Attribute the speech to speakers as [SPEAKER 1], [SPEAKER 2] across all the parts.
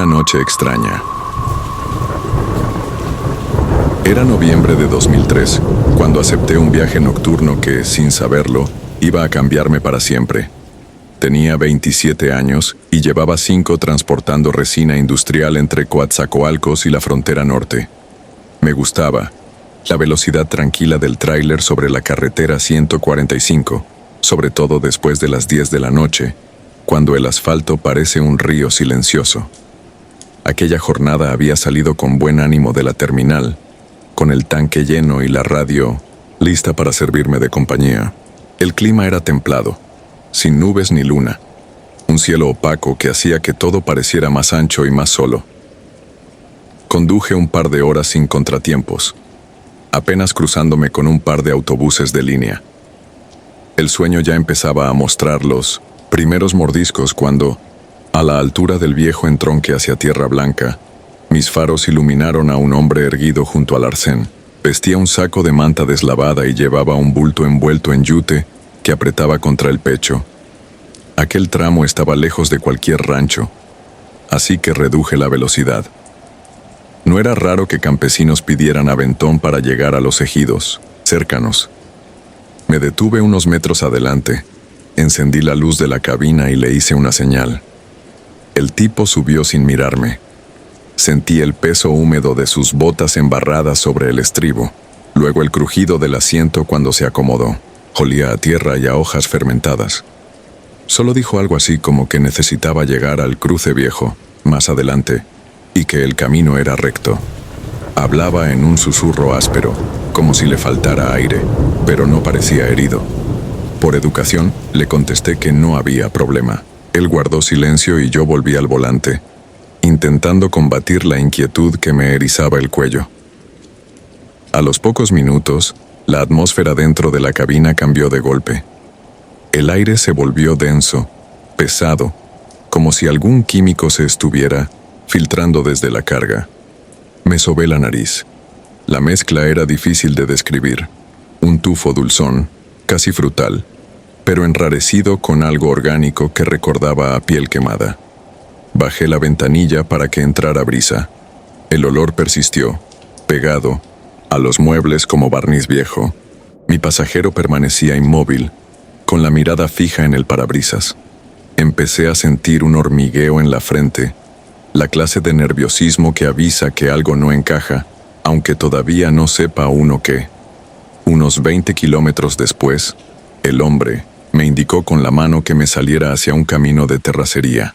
[SPEAKER 1] Una noche extraña. Era noviembre de 2003, cuando acepté un viaje nocturno que, sin saberlo, iba a cambiarme para siempre. Tenía 27 años y llevaba 5 transportando resina industrial entre Coatzacoalcos y la frontera norte. Me gustaba la velocidad tranquila del tráiler sobre la carretera 145, sobre todo después de las 10 de la noche, cuando el asfalto parece un río silencioso. Aquella jornada había salido con buen ánimo de la terminal, con el tanque lleno y la radio lista para servirme de compañía. El clima era templado, sin nubes ni luna, un cielo opaco que hacía que todo pareciera más ancho y más solo. Conduje un par de horas sin contratiempos, apenas cruzándome con un par de autobuses de línea. El sueño ya empezaba a mostrar los primeros mordiscos cuando, a la altura del viejo entronque hacia Tierra Blanca, mis faros iluminaron a un hombre erguido junto al arcén. Vestía un saco de manta deslavada y llevaba un bulto envuelto en yute que apretaba contra el pecho. Aquel tramo estaba lejos de cualquier rancho, así que reduje la velocidad. No era raro que campesinos pidieran aventón para llegar a los ejidos cercanos. Me detuve unos metros adelante, encendí la luz de la cabina y le hice una señal. El tipo subió sin mirarme. Sentí el peso húmedo de sus botas embarradas sobre el estribo, luego el crujido del asiento cuando se acomodó. Olía a tierra y a hojas fermentadas. Solo dijo algo así como que necesitaba llegar al cruce viejo, más adelante, y que el camino era recto. Hablaba en un susurro áspero, como si le faltara aire, pero no parecía herido. Por educación, le contesté que no había problema. Él guardó silencio y yo volví al volante, intentando combatir la inquietud que me erizaba el cuello. A los pocos minutos, la atmósfera dentro de la cabina cambió de golpe. El aire se volvió denso, pesado, como si algún químico se estuviera filtrando desde la carga. Me sobé la nariz. La mezcla era difícil de describir. Un tufo dulzón, casi frutal, pero enrarecido con algo orgánico que recordaba a piel quemada. Bajé la ventanilla para que entrara brisa. El olor persistió, pegado a los muebles como barniz viejo. Mi pasajero permanecía inmóvil, con la mirada fija en el parabrisas. Empecé a sentir un hormigueo en la frente, la clase de nerviosismo que avisa que algo no encaja, aunque todavía no sepa uno qué. Unos 20 kilómetros después, el hombre me indicó con la mano que me saliera hacia un camino de terracería.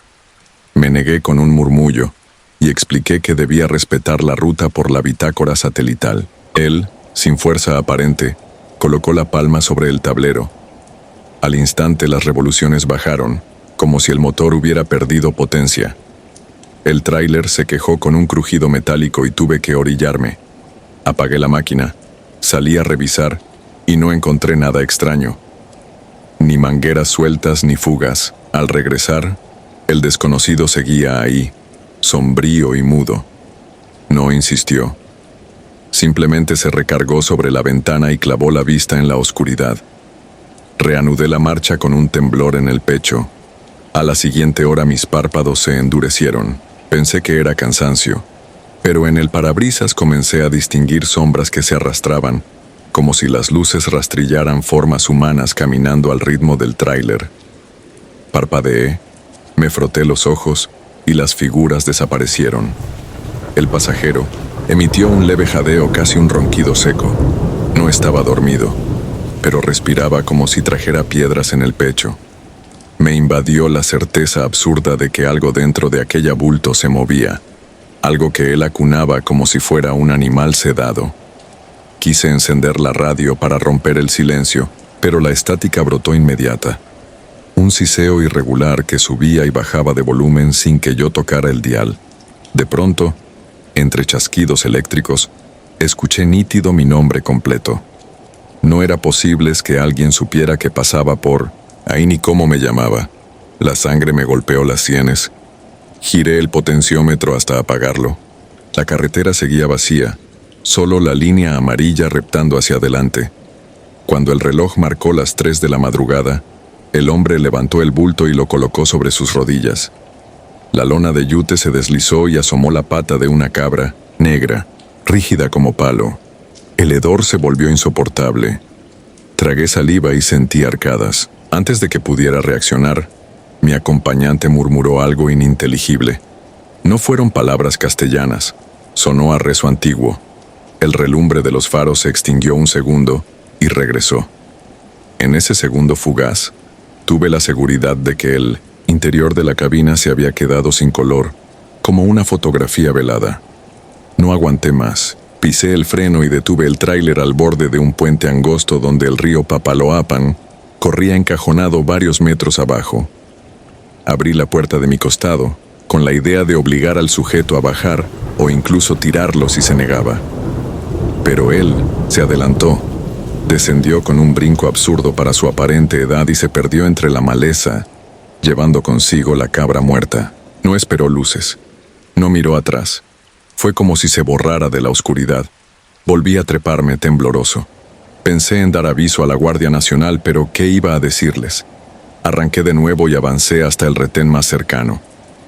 [SPEAKER 1] Me negué con un murmullo y expliqué que debía respetar la ruta por la bitácora satelital. Él, sin fuerza aparente, colocó la palma sobre el tablero. Al instante las revoluciones bajaron, como si el motor hubiera perdido potencia. El tráiler se quejó con un crujido metálico y tuve que orillarme. Apagué la máquina, salí a revisar y no encontré nada extraño. Ni mangueras sueltas ni fugas. Al regresar, el desconocido seguía ahí, sombrío y mudo. No insistió. Simplemente se recargó sobre la ventana y clavó la vista en la oscuridad. Reanudé la marcha con un temblor en el pecho. A la siguiente hora mis párpados se endurecieron. Pensé que era cansancio, pero en el parabrisas comencé a distinguir sombras que se arrastraban, como si las luces rastrillaran formas humanas caminando al ritmo del tráiler. Parpadeé, me froté los ojos y las figuras desaparecieron. El pasajero emitió un leve jadeo, casi un ronquido seco. No estaba dormido, pero respiraba como si trajera piedras en el pecho. Me invadió la certeza absurda de que algo dentro de aquella bulto se movía, algo que él acunaba como si fuera un animal sedado. Quise encender la radio para romper el silencio, pero la estática brotó inmediata. Un siseo irregular que subía y bajaba de volumen sin que yo tocara el dial. De pronto, entre chasquidos eléctricos, escuché nítido mi nombre completo. No era posible que alguien supiera que pasaba por ahí ni cómo me llamaba. La sangre me golpeó las sienes. Giré el potenciómetro hasta apagarlo. La carretera seguía vacía, solo la línea amarilla reptando hacia adelante. Cuando el reloj marcó las 3 de la madrugada, el hombre levantó el bulto y lo colocó sobre sus rodillas. La lona de yute se deslizó y asomó la pata de una cabra, negra, rígida como palo. El hedor se volvió insoportable. Tragué saliva y sentí arcadas. Antes de que pudiera reaccionar, mi acompañante murmuró algo ininteligible. No fueron palabras castellanas, sonó a rezo antiguo. El relumbre de los faros se extinguió un segundo y regresó. En ese segundo fugaz, tuve la seguridad de que el interior de la cabina se había quedado sin color, como una fotografía velada. No aguanté más. Pisé el freno y detuve el tráiler al borde de un puente angosto donde el río Papaloapan corría encajonado varios metros abajo. Abrí la puerta de mi costado, con la idea de obligar al sujeto a bajar o incluso tirarlo si se negaba. Pero él se adelantó, descendió con un brinco absurdo para su aparente edad y se perdió entre la maleza, llevando consigo la cabra muerta. No esperó luces, no miró atrás. Fue como si se borrara de la oscuridad. Volví a treparme tembloroso. Pensé en dar aviso a la Guardia Nacional, pero ¿qué iba a decirles? Arranqué de nuevo y avancé hasta el retén más cercano.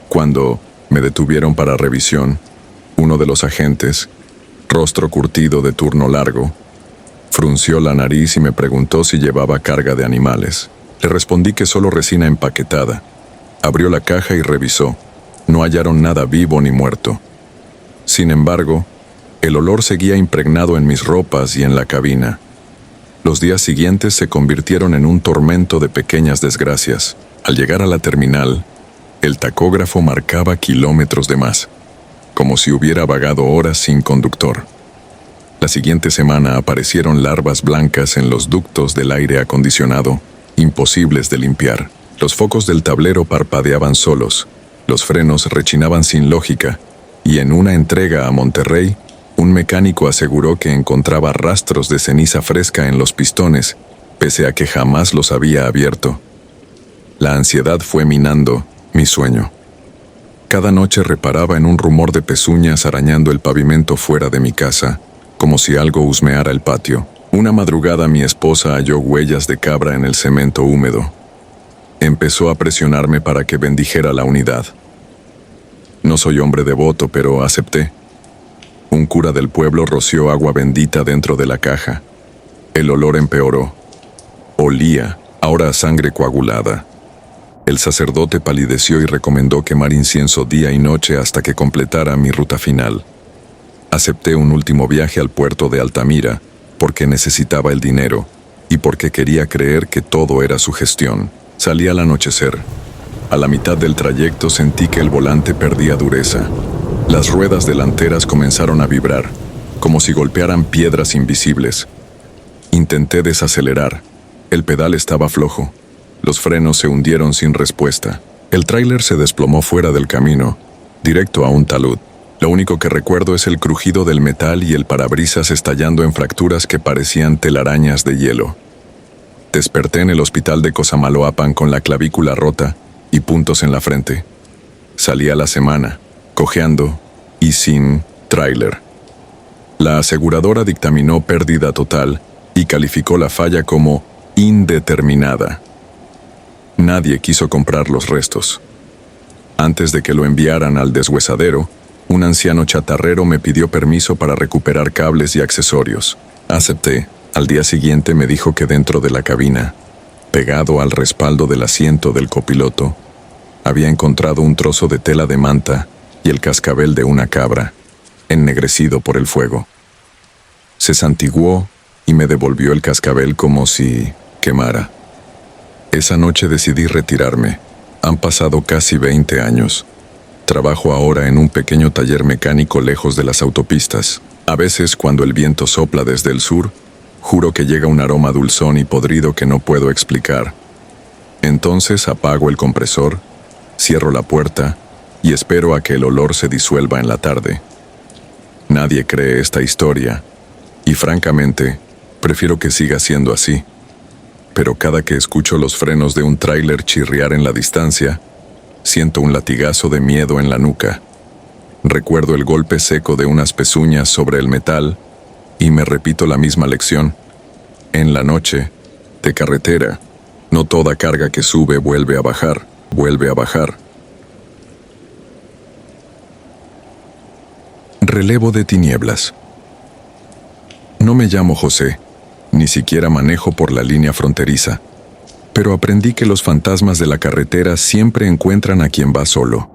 [SPEAKER 1] Cuando me detuvieron para revisión, uno de los agentes, rostro curtido de turno largo, frunció la nariz y me preguntó si llevaba carga de animales. Le respondí que solo resina empaquetada. Abrió la caja y revisó. No hallaron nada vivo ni muerto. Sin embargo, el olor seguía impregnado en mis ropas y en la cabina. Los días siguientes se convirtieron en un tormento de pequeñas desgracias. Al llegar a la terminal, el tacógrafo marcaba kilómetros de más, como si hubiera vagado horas sin conductor. La siguiente semana aparecieron larvas blancas en los ductos del aire acondicionado, imposibles de limpiar. Los focos del tablero parpadeaban solos, los frenos rechinaban sin lógica, y en una entrega a Monterrey, un mecánico aseguró que encontraba rastros de ceniza fresca en los pistones, pese a que jamás los había abierto. La ansiedad fue minando mi sueño. Cada noche reparaba en un rumor de pezuñas arañando el pavimento fuera de mi casa, como si algo husmeara el patio. Una madrugada mi esposa halló huellas de cabra en el cemento húmedo. Empezó a presionarme para que bendijera la unidad. No soy hombre devoto, pero acepté. Un cura del pueblo roció agua bendita dentro de la caja. El olor empeoró. Olía, ahora a sangre coagulada. El sacerdote palideció y recomendó quemar incienso día y noche hasta que completara mi ruta final. Acepté un último viaje al puerto de Altamira porque necesitaba el dinero y porque quería creer que todo era sugestión. Salí al anochecer. A la mitad del trayecto sentí que el volante perdía dureza. Las ruedas delanteras comenzaron a vibrar, como si golpearan piedras invisibles. Intenté desacelerar. El pedal estaba flojo. Los frenos se hundieron sin respuesta. El tráiler se desplomó fuera del camino, directo a un talud. Lo único que recuerdo es el crujido del metal y el parabrisas estallando en fracturas que parecían telarañas de hielo. Desperté en el hospital de Cosamaloapan con la clavícula rota y puntos en la frente. Salí a la semana, cojeando y sin tráiler. La aseguradora dictaminó pérdida total y calificó la falla como indeterminada. Nadie quiso comprar los restos. Antes de que lo enviaran al deshuesadero, un anciano chatarrero me pidió permiso para recuperar cables y accesorios. Acepté. Al día siguiente me dijo que dentro de la cabina, pegado al respaldo del asiento del copiloto, había encontrado un trozo de tela de manta y el cascabel de una cabra, ennegrecido por el fuego. Se santiguó y me devolvió el cascabel como si quemara. Esa noche decidí retirarme. Han pasado casi 20 años. Trabajo ahora en un pequeño taller mecánico lejos de las autopistas. A veces, cuando el viento sopla desde el sur, juro que llega un aroma dulzón y podrido que no puedo explicar. Entonces apago el compresor, cierro la puerta y espero a que el olor se disuelva en la tarde. Nadie cree esta historia y, francamente, prefiero que siga siendo así. Pero cada que escucho los frenos de un tráiler chirriar en la distancia, siento un latigazo de miedo en la nuca. Recuerdo el golpe seco de unas pezuñas sobre el metal y me repito la misma lección. En la noche, de carretera, no toda carga que sube vuelve a bajar, vuelve a bajar. Relevo de tinieblas. No me llamo José, ni siquiera manejo por la línea fronteriza, pero aprendí que los fantasmas de la carretera siempre encuentran a quien va solo.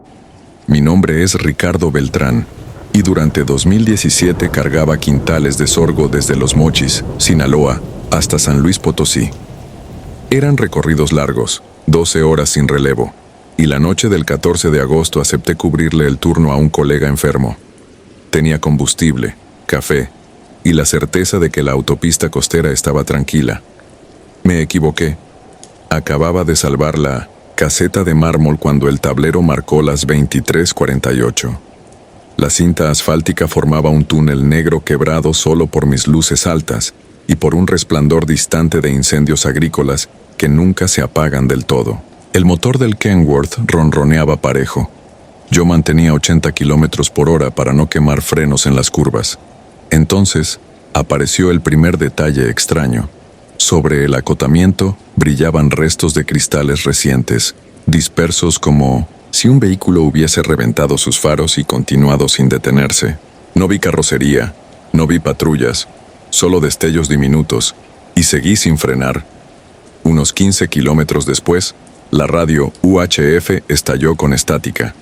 [SPEAKER 1] Mi nombre es Ricardo Beltrán, y durante 2017 cargaba quintales de sorgo desde Los Mochis, Sinaloa, hasta San Luis Potosí. Eran recorridos largos, 12 horas sin relevo, y la noche del 14 de agosto acepté cubrirle el turno a un colega enfermo. Tenía combustible, café, y la certeza de que la autopista costera estaba tranquila. Me equivoqué. Acababa de salvar la caseta de mármol cuando el tablero marcó las 23:48. La cinta asfáltica formaba un túnel negro quebrado solo por mis luces altas y por un resplandor distante de incendios agrícolas que nunca se apagan del todo. El motor del Kenworth ronroneaba parejo. Yo mantenía 80 kilómetros por hora para no quemar frenos en las curvas. Entonces, apareció el primer detalle extraño. Sobre el acotamiento brillaban restos de cristales recientes, dispersos como si un vehículo hubiese reventado sus faros y continuado sin detenerse. No vi carrocería, no vi patrullas, solo destellos diminutos, y seguí sin frenar. Unos 15 kilómetros después, la radio UHF estalló con estática.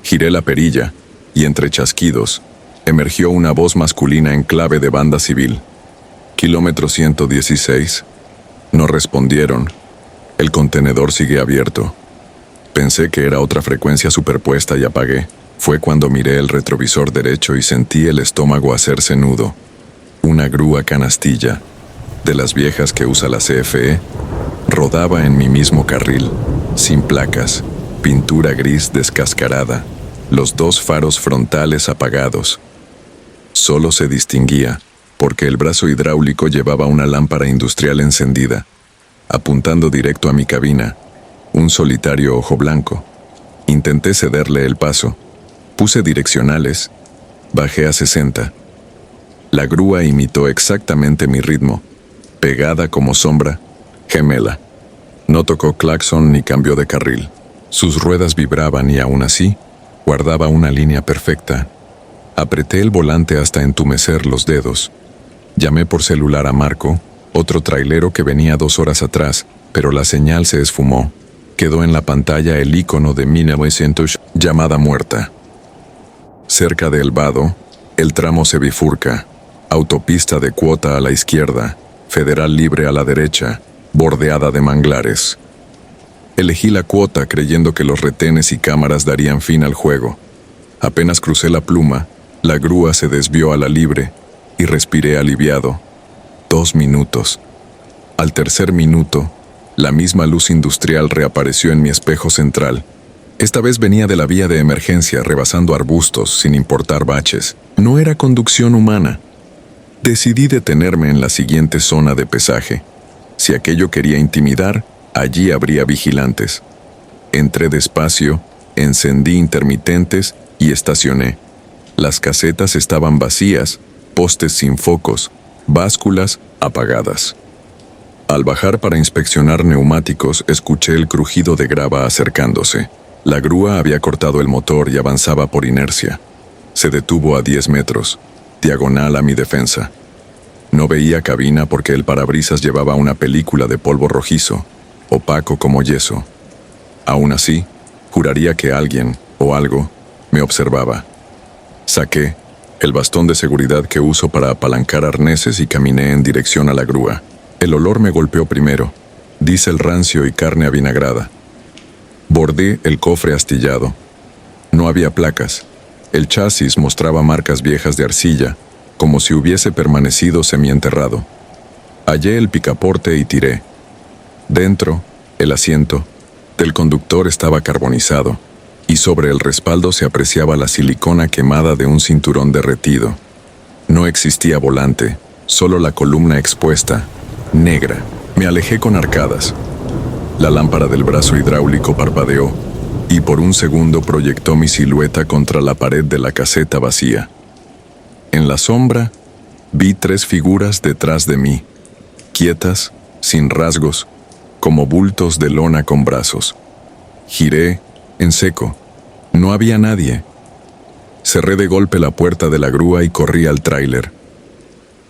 [SPEAKER 1] Giré la perilla, y entre chasquidos, emergió una voz masculina en clave de banda civil. Kilómetro 116. No respondieron. El contenedor sigue abierto. Pensé que era otra frecuencia superpuesta y apagué. Fue cuando miré el retrovisor derecho y sentí el estómago hacerse nudo. Una grúa canastilla, de las viejas que usa la CFE, rodaba en mi mismo carril, sin placas, pintura gris descascarada, los dos faros frontales apagados. Solo se distinguía, porque el brazo hidráulico llevaba una lámpara industrial encendida, apuntando directo a mi cabina, un solitario ojo blanco. Intenté cederle el paso, puse direccionales, bajé a 60. La grúa imitó exactamente mi ritmo, pegada como sombra, gemela. No tocó claxon ni cambió de carril. Sus ruedas vibraban y aún así, guardaba una línea perfecta. Apreté el volante hasta entumecer los dedos. Llamé por celular a Marco, otro trailero que venía 2 horas atrás, pero la señal se esfumó. Quedó en la pantalla el icono de 1900, llamada muerta. Cerca de El Vado, el tramo se bifurca. Autopista de cuota a la izquierda, Federal Libre a la derecha, bordeada de manglares. Elegí la cuota creyendo que los retenes y cámaras darían fin al juego. Apenas crucé la pluma, la grúa se desvió a la libre y respiré aliviado. 2 minutos. Al tercer minuto, la misma luz industrial reapareció en mi espejo central. Esta vez venía de la vía de emergencia, rebasando arbustos, sin importar baches. No era conducción humana. Decidí detenerme en la siguiente zona de pesaje. Si aquello quería intimidar, allí habría vigilantes. Entré despacio, encendí intermitentes y estacioné. Las casetas estaban vacías, postes sin focos, básculas apagadas. Al bajar para inspeccionar neumáticos, escuché el crujido de grava acercándose. La grúa había cortado el motor y avanzaba por inercia. Se detuvo a 10 metros, diagonal a mi defensa. No veía cabina porque el parabrisas llevaba una película de polvo rojizo, opaco como yeso. Aún así, juraría que alguien, o algo, me observaba. Saqué el bastón de seguridad que uso para apalancar arneses y caminé en dirección a la grúa. El olor me golpeó primero, diésel rancio y carne avinagrada. Bordé el cofre astillado. No había placas. El chasis mostraba marcas viejas de arcilla, como si hubiese permanecido semienterrado. Hallé el picaporte y tiré. Dentro, el asiento del conductor estaba carbonizado, y sobre el respaldo se apreciaba la silicona quemada de un cinturón derretido. No existía volante, solo la columna expuesta, negra. Me alejé con arcadas. La lámpara del brazo hidráulico parpadeó, y por un segundo proyectó mi silueta contra la pared de la caseta vacía. En la sombra, vi 3 figuras detrás de mí, quietas, sin rasgos, como bultos de lona con brazos. Giré, en seco. No había nadie. Cerré de golpe la puerta de la grúa y corrí al tráiler.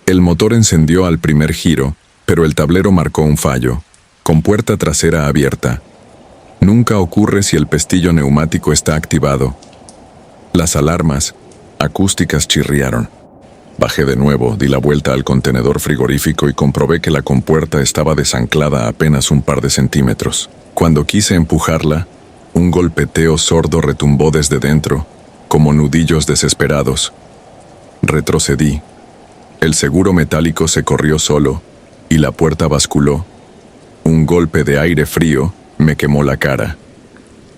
[SPEAKER 1] El motor encendió al primer giro, pero el tablero marcó un fallo, con puerta trasera abierta. Nunca ocurre si el pestillo neumático está activado. Las alarmas acústicas chirriaron. Bajé de nuevo, di la vuelta al contenedor frigorífico y comprobé que la compuerta estaba desanclada a apenas un par de centímetros. Cuando quise empujarla, un golpeteo sordo retumbó desde dentro, como nudillos desesperados. Retrocedí. El seguro metálico se corrió solo, y la puerta basculó. Un golpe de aire frío me quemó la cara.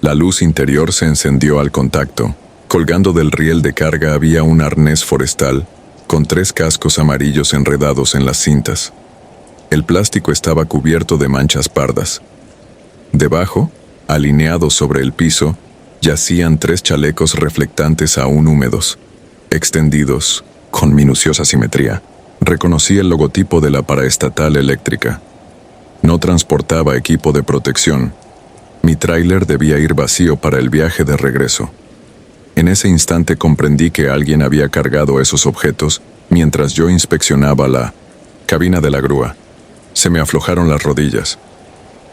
[SPEAKER 1] La luz interior se encendió al contacto. Colgando del riel de carga había un arnés forestal, con 3 cascos amarillos enredados en las cintas. El plástico estaba cubierto de manchas pardas. Debajo, alineados sobre el piso, yacían 3 chalecos reflectantes aún húmedos, extendidos, con minuciosa simetría. Reconocí el logotipo de la paraestatal eléctrica. No transportaba equipo de protección. Mi tráiler debía ir vacío para el viaje de regreso. En ese instante comprendí que alguien había cargado esos objetos mientras yo inspeccionaba la cabina de la grúa. Se me aflojaron las rodillas.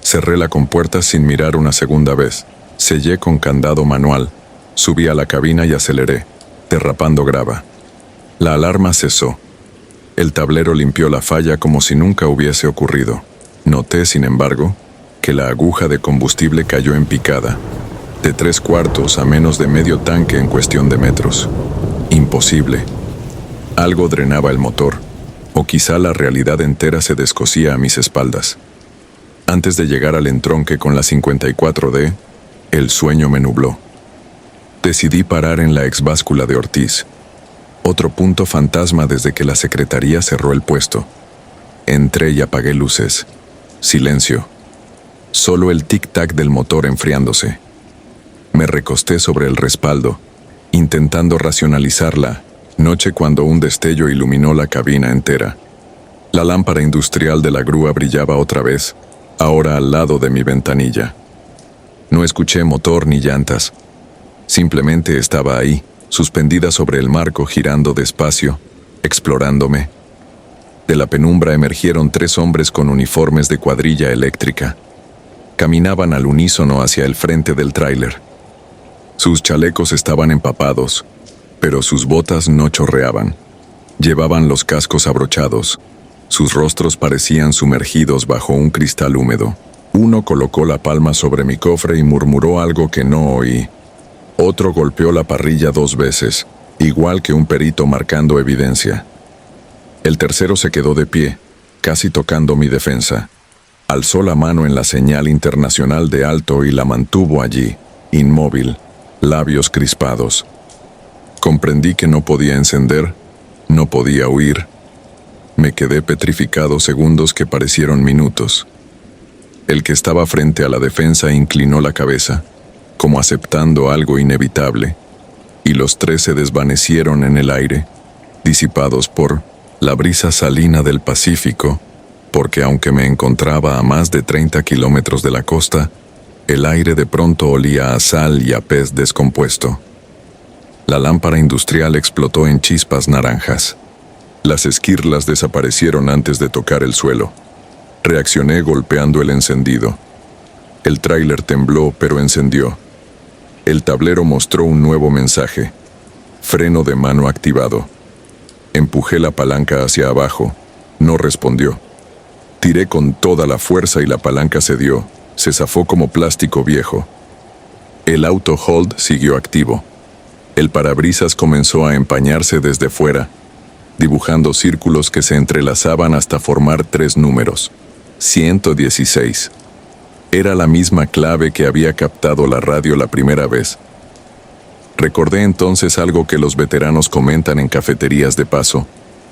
[SPEAKER 1] Cerré la compuerta sin mirar una segunda vez. Sellé con candado manual. Subí a la cabina y aceleré, derrapando grava. La alarma cesó. El tablero limpió la falla como si nunca hubiese ocurrido. Noté, sin embargo, que la aguja de combustible cayó en picada, de 3/4 a menos de medio tanque en cuestión de metros. Imposible. Algo drenaba el motor, o quizá la realidad entera se descosía a mis espaldas. Antes de llegar al entronque con la 54D, el sueño me nubló. Decidí parar en la exbáscula de Ortiz, otro punto fantasma desde que la secretaría cerró el puesto. Entré y apagué luces. Silencio. Solo el tic-tac del motor enfriándose. Me recosté sobre el respaldo, intentando racionalizar la noche cuando un destello iluminó la cabina entera. La lámpara industrial de la grúa brillaba otra vez, ahora al lado de mi ventanilla. No escuché motor ni llantas. Simplemente estaba ahí, suspendida sobre el marco, girando despacio, explorándome. De la penumbra emergieron 3 hombres con uniformes de cuadrilla eléctrica. Caminaban al unísono hacia el frente del tráiler. Sus chalecos estaban empapados, pero sus botas no chorreaban. Llevaban los cascos abrochados. Sus rostros parecían sumergidos bajo un cristal húmedo. Uno colocó la palma sobre mi cofre y murmuró algo que no oí. Otro golpeó la parrilla 2 veces, igual que un perito marcando evidencia. El tercero se quedó de pie, casi tocando mi defensa. Alzó la mano en la señal internacional de alto y la mantuvo allí, inmóvil, labios crispados. Comprendí que no podía encender, no podía huir. Me quedé petrificado segundos que parecieron minutos. El que estaba frente a la defensa inclinó la cabeza, como aceptando algo inevitable, y los 3 se desvanecieron en el aire, disipados por la brisa salina del Pacífico, porque aunque me encontraba a más de 30 kilómetros de la costa, el aire de pronto olía a sal y a pez descompuesto. La lámpara industrial explotó en chispas naranjas. Las esquirlas desaparecieron antes de tocar el suelo. Reaccioné golpeando el encendido. El tráiler tembló, pero encendió. El tablero mostró un nuevo mensaje. Freno de mano activado. Empujé la palanca hacia abajo. No respondió. Tiré con toda la fuerza y la palanca cedió. Se zafó como plástico viejo. El auto hold siguió activo. El parabrisas comenzó a empañarse desde fuera, dibujando círculos que se entrelazaban hasta formar 3 números. 116. Era la misma clave que había captado la radio la primera vez. Recordé entonces algo que los veteranos comentan en cafeterías de paso.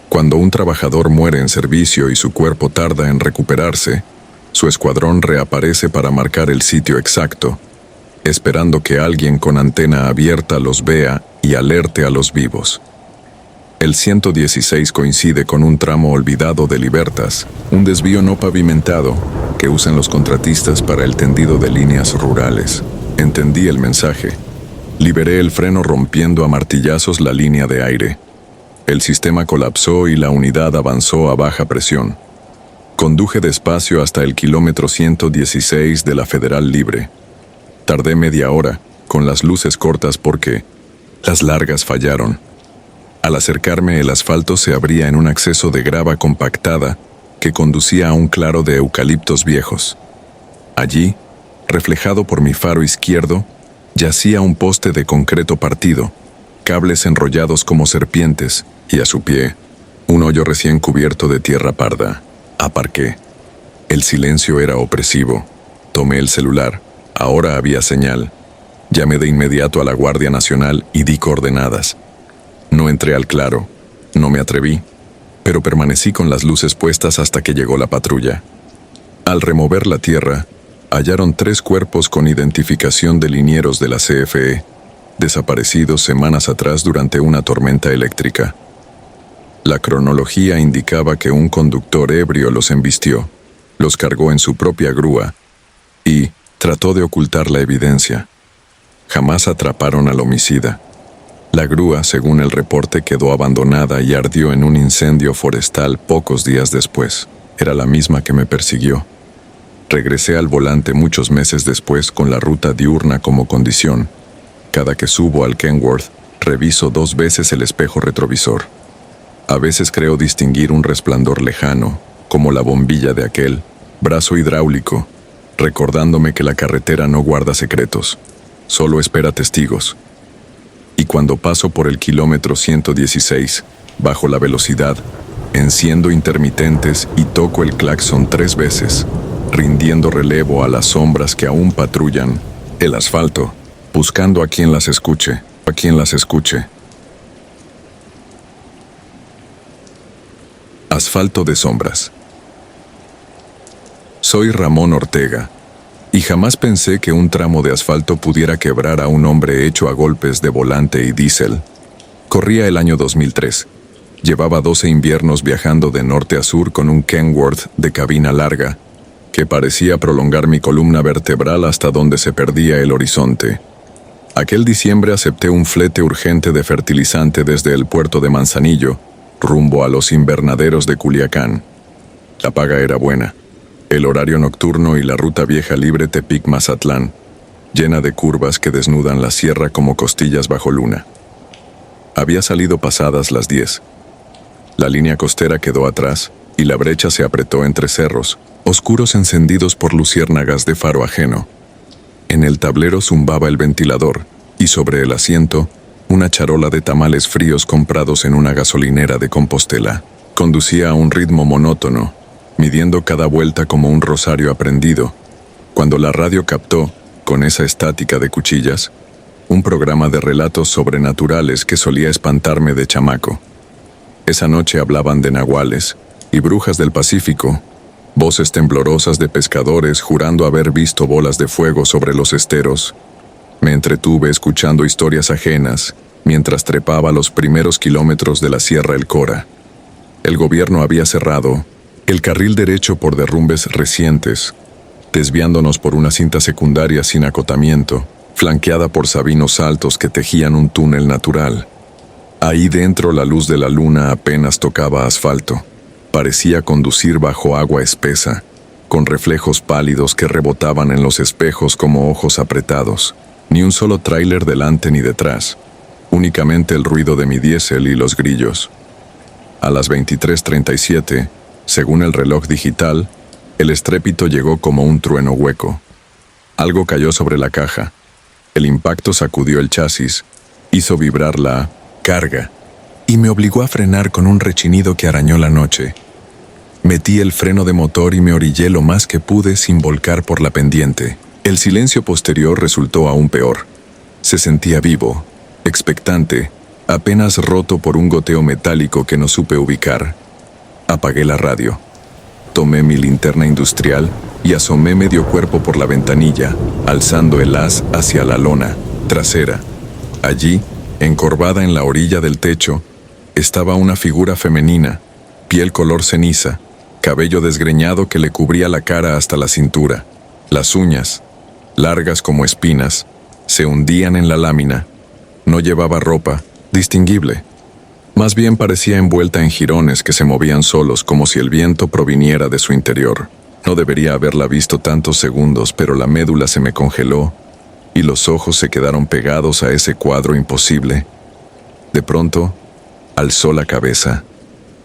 [SPEAKER 1] Cuando un trabajador muere en servicio y su cuerpo tarda en recuperarse, su escuadrón reaparece para marcar el sitio exacto, esperando que alguien con antena abierta los vea y alerte a los vivos. El 116 coincide con un tramo olvidado de Libertas, un desvío no pavimentado que usan los contratistas para el tendido de líneas rurales. Entendí el mensaje. Liberé el freno rompiendo a martillazos la línea de aire. El sistema colapsó y la unidad avanzó a baja presión. Conduje despacio hasta el kilómetro 116 de la Federal Libre. Tardé media hora, con las luces cortas porque las largas fallaron. Al acercarme, el asfalto se abría en un acceso de grava compactada que conducía a un claro de eucaliptos viejos. Allí, reflejado por mi faro izquierdo, yacía un poste de concreto partido, cables enrollados como serpientes, y a su pie, un hoyo recién cubierto de tierra parda. Aparqué. El silencio era opresivo. Tomé el celular. Ahora había señal. Llamé de inmediato a la Guardia Nacional y di coordenadas. No entré al claro. No me atreví, pero permanecí con las luces puestas hasta que llegó la patrulla. Al remover la tierra, hallaron 3 cuerpos con identificación de linieros de la CFE, desaparecidos semanas atrás durante una tormenta eléctrica. La cronología indicaba que un conductor ebrio los embistió, los cargó en su propia grúa y trató de ocultar la evidencia. Jamás atraparon al homicida. La grúa, según el reporte, quedó abandonada y ardió en un incendio forestal pocos días después. Era la misma que me persiguió. Regresé al volante muchos meses después con la ruta diurna como condición. Cada que subo al Kenworth, reviso 2 veces el espejo retrovisor. A veces creo distinguir un resplandor lejano, como la bombilla de aquel brazo hidráulico, recordándome que la carretera no guarda secretos, solo espera testigos. Y cuando paso por el kilómetro 116, bajo la velocidad, enciendo intermitentes y toco el claxon 3 veces, rindiendo relevo a las sombras que aún patrullan el asfalto, buscando a quien las escuche, a quien las escuche. Asfalto de sombras. Soy Ramón Ortega, y jamás pensé que un tramo de asfalto pudiera quebrar a un hombre hecho a golpes de volante y diésel. Corría el año 2003. Llevaba 12 inviernos viajando de norte a sur con un Kenworth de cabina larga, que parecía prolongar mi columna vertebral hasta donde se perdía el horizonte. Aquel diciembre acepté un flete urgente de fertilizante desde el puerto de Manzanillo, rumbo a los invernaderos de Culiacán. La paga era buena. El horario nocturno y la ruta vieja libre Tepic-Mazatlán, llena de curvas que desnudan la sierra como costillas bajo luna. Había salido pasadas las 10. La línea costera quedó atrás y la brecha se apretó entre cerros, oscuros encendidos por luciérnagas de faro ajeno. En el tablero zumbaba el ventilador y sobre el asiento, una charola de tamales fríos comprados en una gasolinera de Compostela. Conducía a un ritmo monótono, midiendo cada vuelta como un rosario aprendido, cuando la radio captó, con esa estática de cuchillas, un programa de relatos sobrenaturales que solía espantarme de chamaco. Esa noche hablaban de nahuales y brujas del Pacífico, voces temblorosas de pescadores jurando haber visto bolas de fuego sobre los esteros. Me entretuve escuchando historias ajenas mientras trepaba los primeros kilómetros de la Sierra El Cora. El gobierno había cerrado el carril derecho por derrumbes recientes, desviándonos por una cinta secundaria sin acotamiento, flanqueada por sabinos altos que tejían un túnel natural. Ahí dentro la luz de la luna apenas tocaba asfalto. Parecía conducir bajo agua espesa, con reflejos pálidos que rebotaban en los espejos como ojos apretados. Ni un solo tráiler delante ni detrás, únicamente el ruido de mi diésel y los grillos. A las 23:37, según el reloj digital, el estrépito llegó como un trueno hueco. Algo cayó sobre la caja. El impacto sacudió el chasis, hizo vibrar la carga y me obligó a frenar con un rechinido que arañó la noche. Metí el freno de motor y me orillé lo más que pude sin volcar por la pendiente. El silencio posterior resultó aún peor. Se sentía vivo, expectante, apenas roto por un goteo metálico que no supe ubicar. Apagué la radio. Tomé mi linterna industrial y asomé medio cuerpo por la ventanilla, alzando el haz hacia la lona trasera. Allí, encorvada en la orilla del techo, estaba una figura femenina, piel color ceniza, cabello desgreñado que le cubría la cara hasta la cintura. Las uñas, largas como espinas, Se hundían en la lámina. No llevaba ropa, distinguible. Más bien parecía envuelta en jirones que se movían solos como si el viento proviniera de su interior. No debería haberla visto tantos segundos, pero la médula se me congeló y los ojos se quedaron pegados a ese cuadro imposible. De pronto, alzó la cabeza.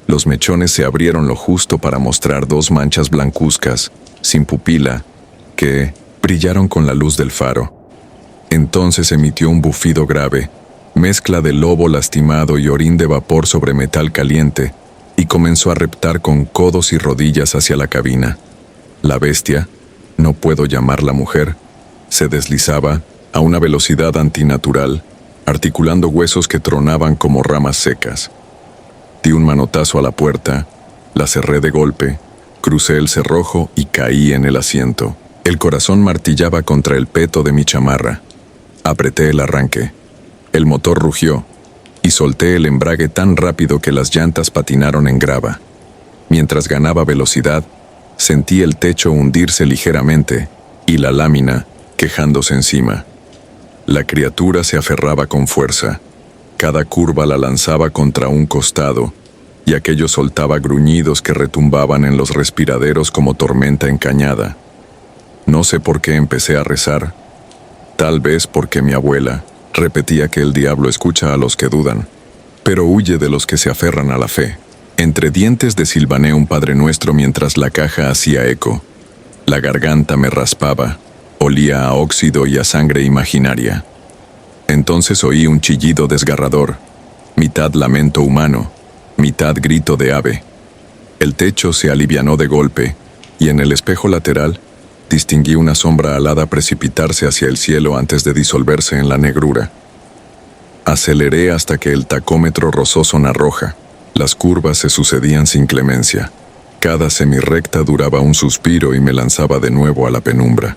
[SPEAKER 1] Los mechones se abrieron lo justo para mostrar dos manchas blancuzcas, sin pupila, que brillaron con la luz del faro. Entonces emitió un bufido grave, mezcla de lobo lastimado y orín de vapor sobre metal caliente, y comenzó a reptar con codos y rodillas hacia la cabina. La bestia, no puedo llamarla mujer, se deslizaba a una velocidad antinatural, articulando huesos que tronaban como ramas secas. Di un manotazo a la puerta, la cerré de golpe, crucé el cerrojo y caí en el asiento. El corazón martillaba contra el peto de mi chamarra. Apreté el arranque. El motor rugió y solté el embrague tan rápido que las llantas patinaron en grava. Mientras ganaba velocidad, sentí el techo hundirse ligeramente y la lámina quejándose encima. La criatura se aferraba con fuerza. Cada curva la lanzaba contra un costado y aquello soltaba gruñidos que retumbaban en los respiraderos como tormenta encañada. No sé por qué empecé a rezar. Tal vez porque mi abuela repetía que el diablo escucha a los que dudan, pero huye de los que se aferran a la fe. Entre dientes desilvané un Padre Nuestro mientras la caja hacía eco. La garganta me raspaba, olía a óxido y a sangre imaginaria. Entonces oí un chillido desgarrador, mitad lamento humano, mitad grito de ave. El techo se alivianó de golpe, y en el espejo lateral distinguí una sombra alada precipitarse hacia el cielo antes de disolverse en la negrura. Aceleré hasta que el tacómetro rozó zona roja. Las curvas se sucedían sin clemencia. Cada semirrecta duraba un suspiro y me lanzaba de nuevo a la penumbra.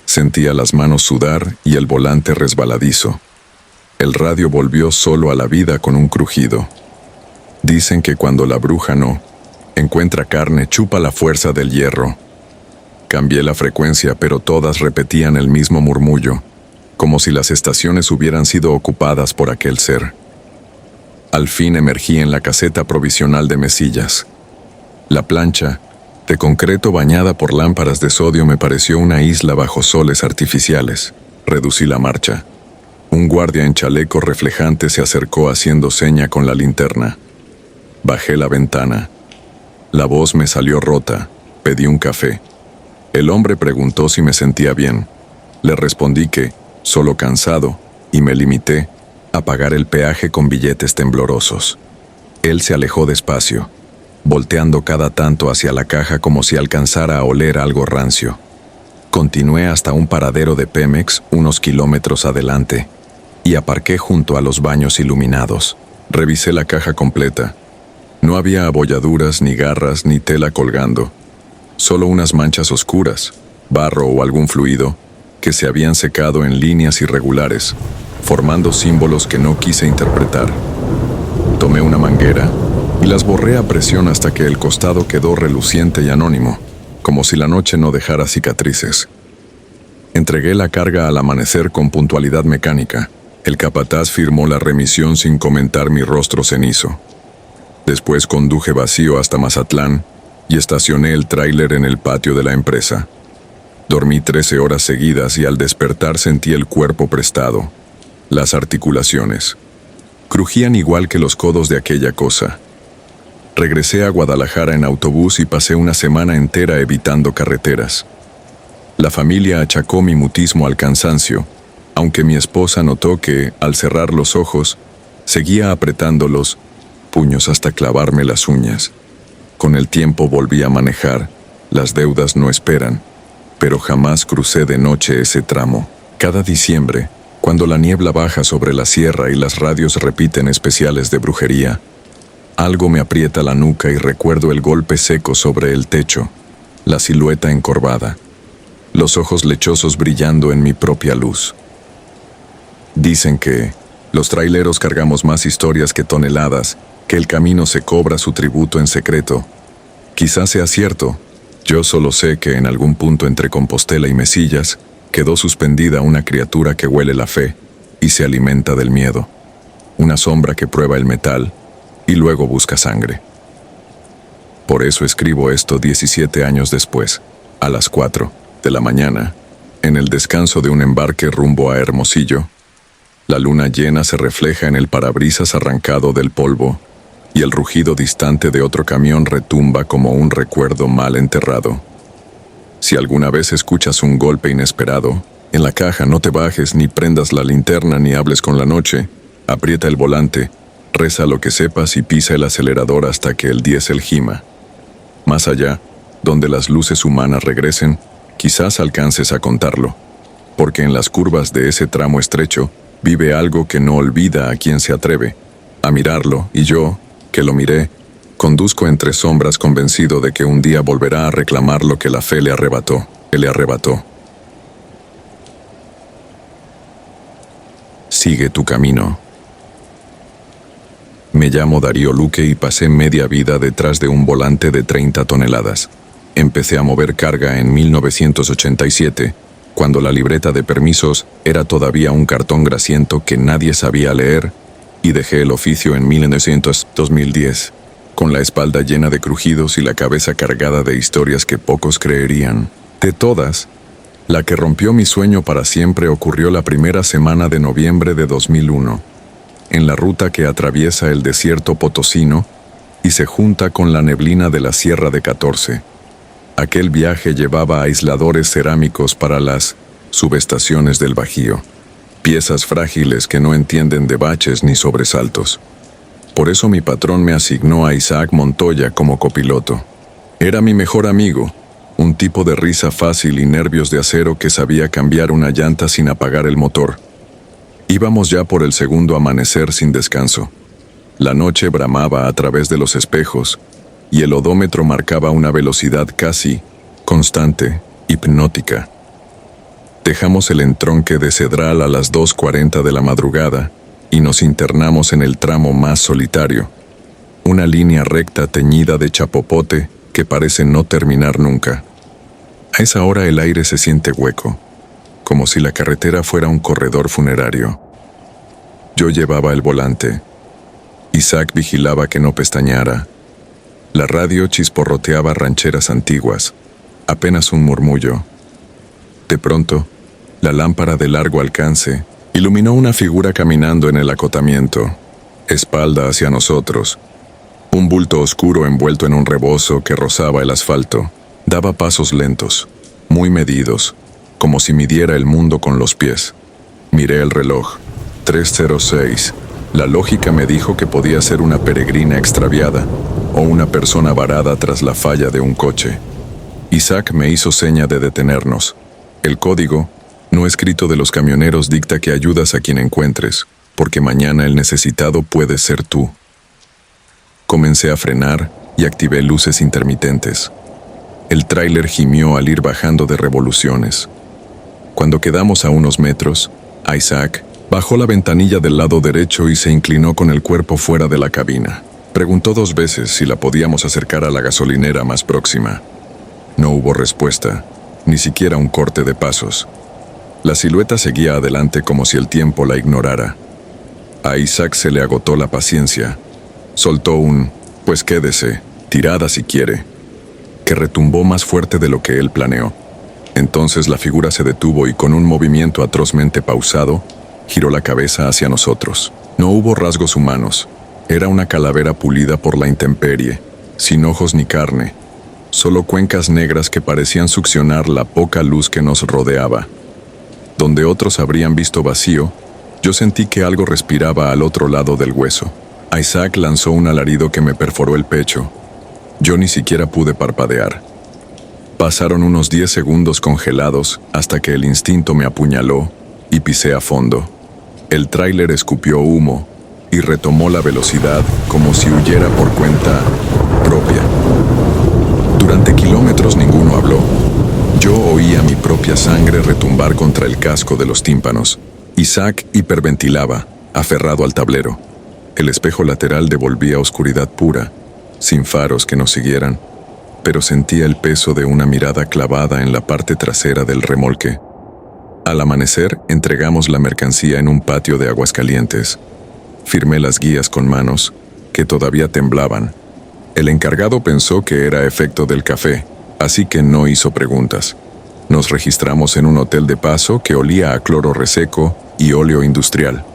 [SPEAKER 1] Sentía las manos sudar y el volante resbaladizo. El radio volvió solo a la vida con un crujido. Dicen que cuando la bruja no encuentra carne, chupa la fuerza del hierro. Cambié la frecuencia, pero todas repetían el mismo murmullo, como si las estaciones hubieran sido ocupadas por aquel ser. Al fin emergí en la caseta provisional de Mesillas. La plancha, de concreto bañada por lámparas de sodio, me pareció una isla bajo soles artificiales. Reducí la marcha. Un guardia en chaleco reflejante se acercó haciendo seña con la linterna. Bajé la ventana. La voz me salió rota. Pedí un café. El hombre preguntó si me sentía bien. Le respondí que, solo cansado, y me limité a pagar el peaje con billetes temblorosos. Él se alejó despacio, volteando cada tanto hacia la caja como si alcanzara a oler algo rancio. Continué hasta un paradero de Pemex unos kilómetros adelante y aparqué junto a los baños iluminados. Revisé la caja completa. No había abolladuras, ni garras, ni tela colgando. Solo unas manchas oscuras, barro o algún fluido, que se habían secado en líneas irregulares, formando símbolos que no quise interpretar. Tomé una manguera y las borré a presión hasta que el costado quedó reluciente y anónimo, como si la noche no dejara cicatrices. Entregué la carga al amanecer con puntualidad mecánica. El capataz firmó la remisión sin comentar mi rostro cenizo. Después conduje vacío hasta Mazatlán y estacioné el tráiler en el patio de la empresa. Dormí 13 horas seguidas y al despertar sentí el cuerpo prestado. Las articulaciones crujían igual que los codos de aquella cosa. Regresé a Guadalajara en autobús y pasé una semana entera evitando carreteras. La familia achacó mi mutismo al cansancio, aunque mi esposa notó que, al cerrar los ojos, seguía apretando los puños hasta clavarme las uñas. Con el tiempo volví a manejar. Las deudas no esperan, pero jamás crucé de noche ese tramo. Cada diciembre, cuando la niebla baja sobre la sierra y las radios repiten especiales de brujería, algo me aprieta la nuca y recuerdo el golpe seco sobre el techo, la silueta encorvada, los ojos lechosos brillando en mi propia luz. Dicen que los traileros cargamos más historias que toneladas, que el camino se cobra su tributo en secreto. Quizás sea cierto. Yo solo sé que en algún punto entre Compostela y Mesillas quedó suspendida una criatura que huele la fe y se alimenta del miedo. Una sombra que prueba el metal y luego busca sangre. Por eso escribo esto 17 años después, a las 4 de la mañana, en el descanso de un embarque rumbo a Hermosillo. La luna llena se refleja en el parabrisas arrancado del polvo y el rugido distante de otro camión retumba como un recuerdo mal enterrado. Si alguna vez escuchas un golpe inesperado, en la caja no te bajes ni prendas la linterna ni hables con la noche. Aprieta el volante, reza lo que sepas y pisa el acelerador hasta que el diésel gima. Más allá, donde las luces humanas regresen, quizás alcances a contarlo, porque en las curvas de ese tramo estrecho vive algo que no olvida a quien se atreve a mirarlo, y yo, que lo miré, conduzco entre sombras convencido de que un día volverá a reclamar lo que la fe le arrebató. Sigue tu camino. Me llamo Darío Luque y pasé media vida detrás de un volante de 30 toneladas. Empecé a mover carga en 1987, cuando la libreta de permisos era todavía un cartón grasiento que nadie sabía leer, y dejé el oficio en 2010, con la espalda llena de crujidos y la cabeza cargada de historias que pocos creerían. De todas, la que rompió mi sueño para siempre ocurrió la primera semana de noviembre de 2001, en la ruta que atraviesa el desierto potosino y se junta con la neblina de la Sierra de 14. Aquel viaje llevaba aisladores cerámicos para las subestaciones del Bajío, piezas frágiles que no entienden de baches ni sobresaltos. Por eso mi patrón me asignó a Isaac Montoya como copiloto. Era mi mejor amigo, un tipo de risa fácil y nervios de acero que sabía cambiar una llanta sin apagar el motor. Íbamos ya por el segundo amanecer sin descanso. La noche bramaba a través de los espejos y el odómetro marcaba una velocidad casi constante, hipnótica. Dejamos el entronque de Cedral a las 2:40 de la madrugada y nos internamos en el tramo más solitario, una línea recta teñida de chapopote que parece no terminar nunca. A esa hora el aire se siente hueco, como si la carretera fuera un corredor funerario. Yo llevaba el volante. Isaac vigilaba que no pestañeara. La radio chisporroteaba rancheras antiguas, apenas un murmullo. De pronto, la lámpara de largo alcance iluminó una figura caminando en el acotamiento, espalda hacia nosotros. Un bulto oscuro envuelto en un rebozo que rozaba el asfalto. Daba pasos lentos, muy medidos, como si midiera el mundo con los pies. Miré el reloj. 3:06. La lógica me dijo que podía ser una peregrina extraviada o una persona varada tras la falla de un coche. Isaac me hizo seña de detenernos. El código, no escrito de los camioneros, dicta que ayudas a quien encuentres, porque mañana el necesitado puede ser tú. Comencé a frenar y activé luces intermitentes. El tráiler gimió al ir bajando de revoluciones. Cuando quedamos a unos metros, Isaac bajó la ventanilla del lado derecho y se inclinó con el cuerpo fuera de la cabina. Preguntó 2 veces si la podíamos acercar a la gasolinera más próxima. No hubo respuesta, ni siquiera un corte de pasos. La silueta seguía adelante como si el tiempo la ignorara. A Isaac se le agotó la paciencia. Soltó un «pues quédese, tirada si quiere», que retumbó más fuerte de lo que él planeó. Entonces la figura se detuvo y con un movimiento atrozmente pausado, giró la cabeza hacia nosotros. No hubo rasgos humanos. Era una calavera pulida por la intemperie, sin ojos ni carne, solo cuencas negras que parecían succionar la poca luz que nos rodeaba. Donde otros habrían visto vacío, yo sentí que algo respiraba al otro lado del hueso. Isaac lanzó un alarido que me perforó el pecho. Yo ni siquiera pude parpadear. Pasaron unos 10 segundos congelados hasta que el instinto me apuñaló y pisé a fondo. El tráiler escupió humo y retomó la velocidad como si huyera por cuenta propia. Durante kilómetros ninguno habló. Yo oía mi propia sangre retumbar contra el casco de los tímpanos. Isaac hiperventilaba, aferrado al tablero. El espejo lateral devolvía oscuridad pura, sin faros que nos siguieran, pero sentía el peso de una mirada clavada en la parte trasera del remolque. Al amanecer, entregamos la mercancía en un patio de Aguascalientes. Firmé las guías con manos, que todavía temblaban. El encargado pensó que era efecto del café, así que no hizo preguntas. Nos registramos en un hotel de paso que olía a cloro reseco y óleo industrial.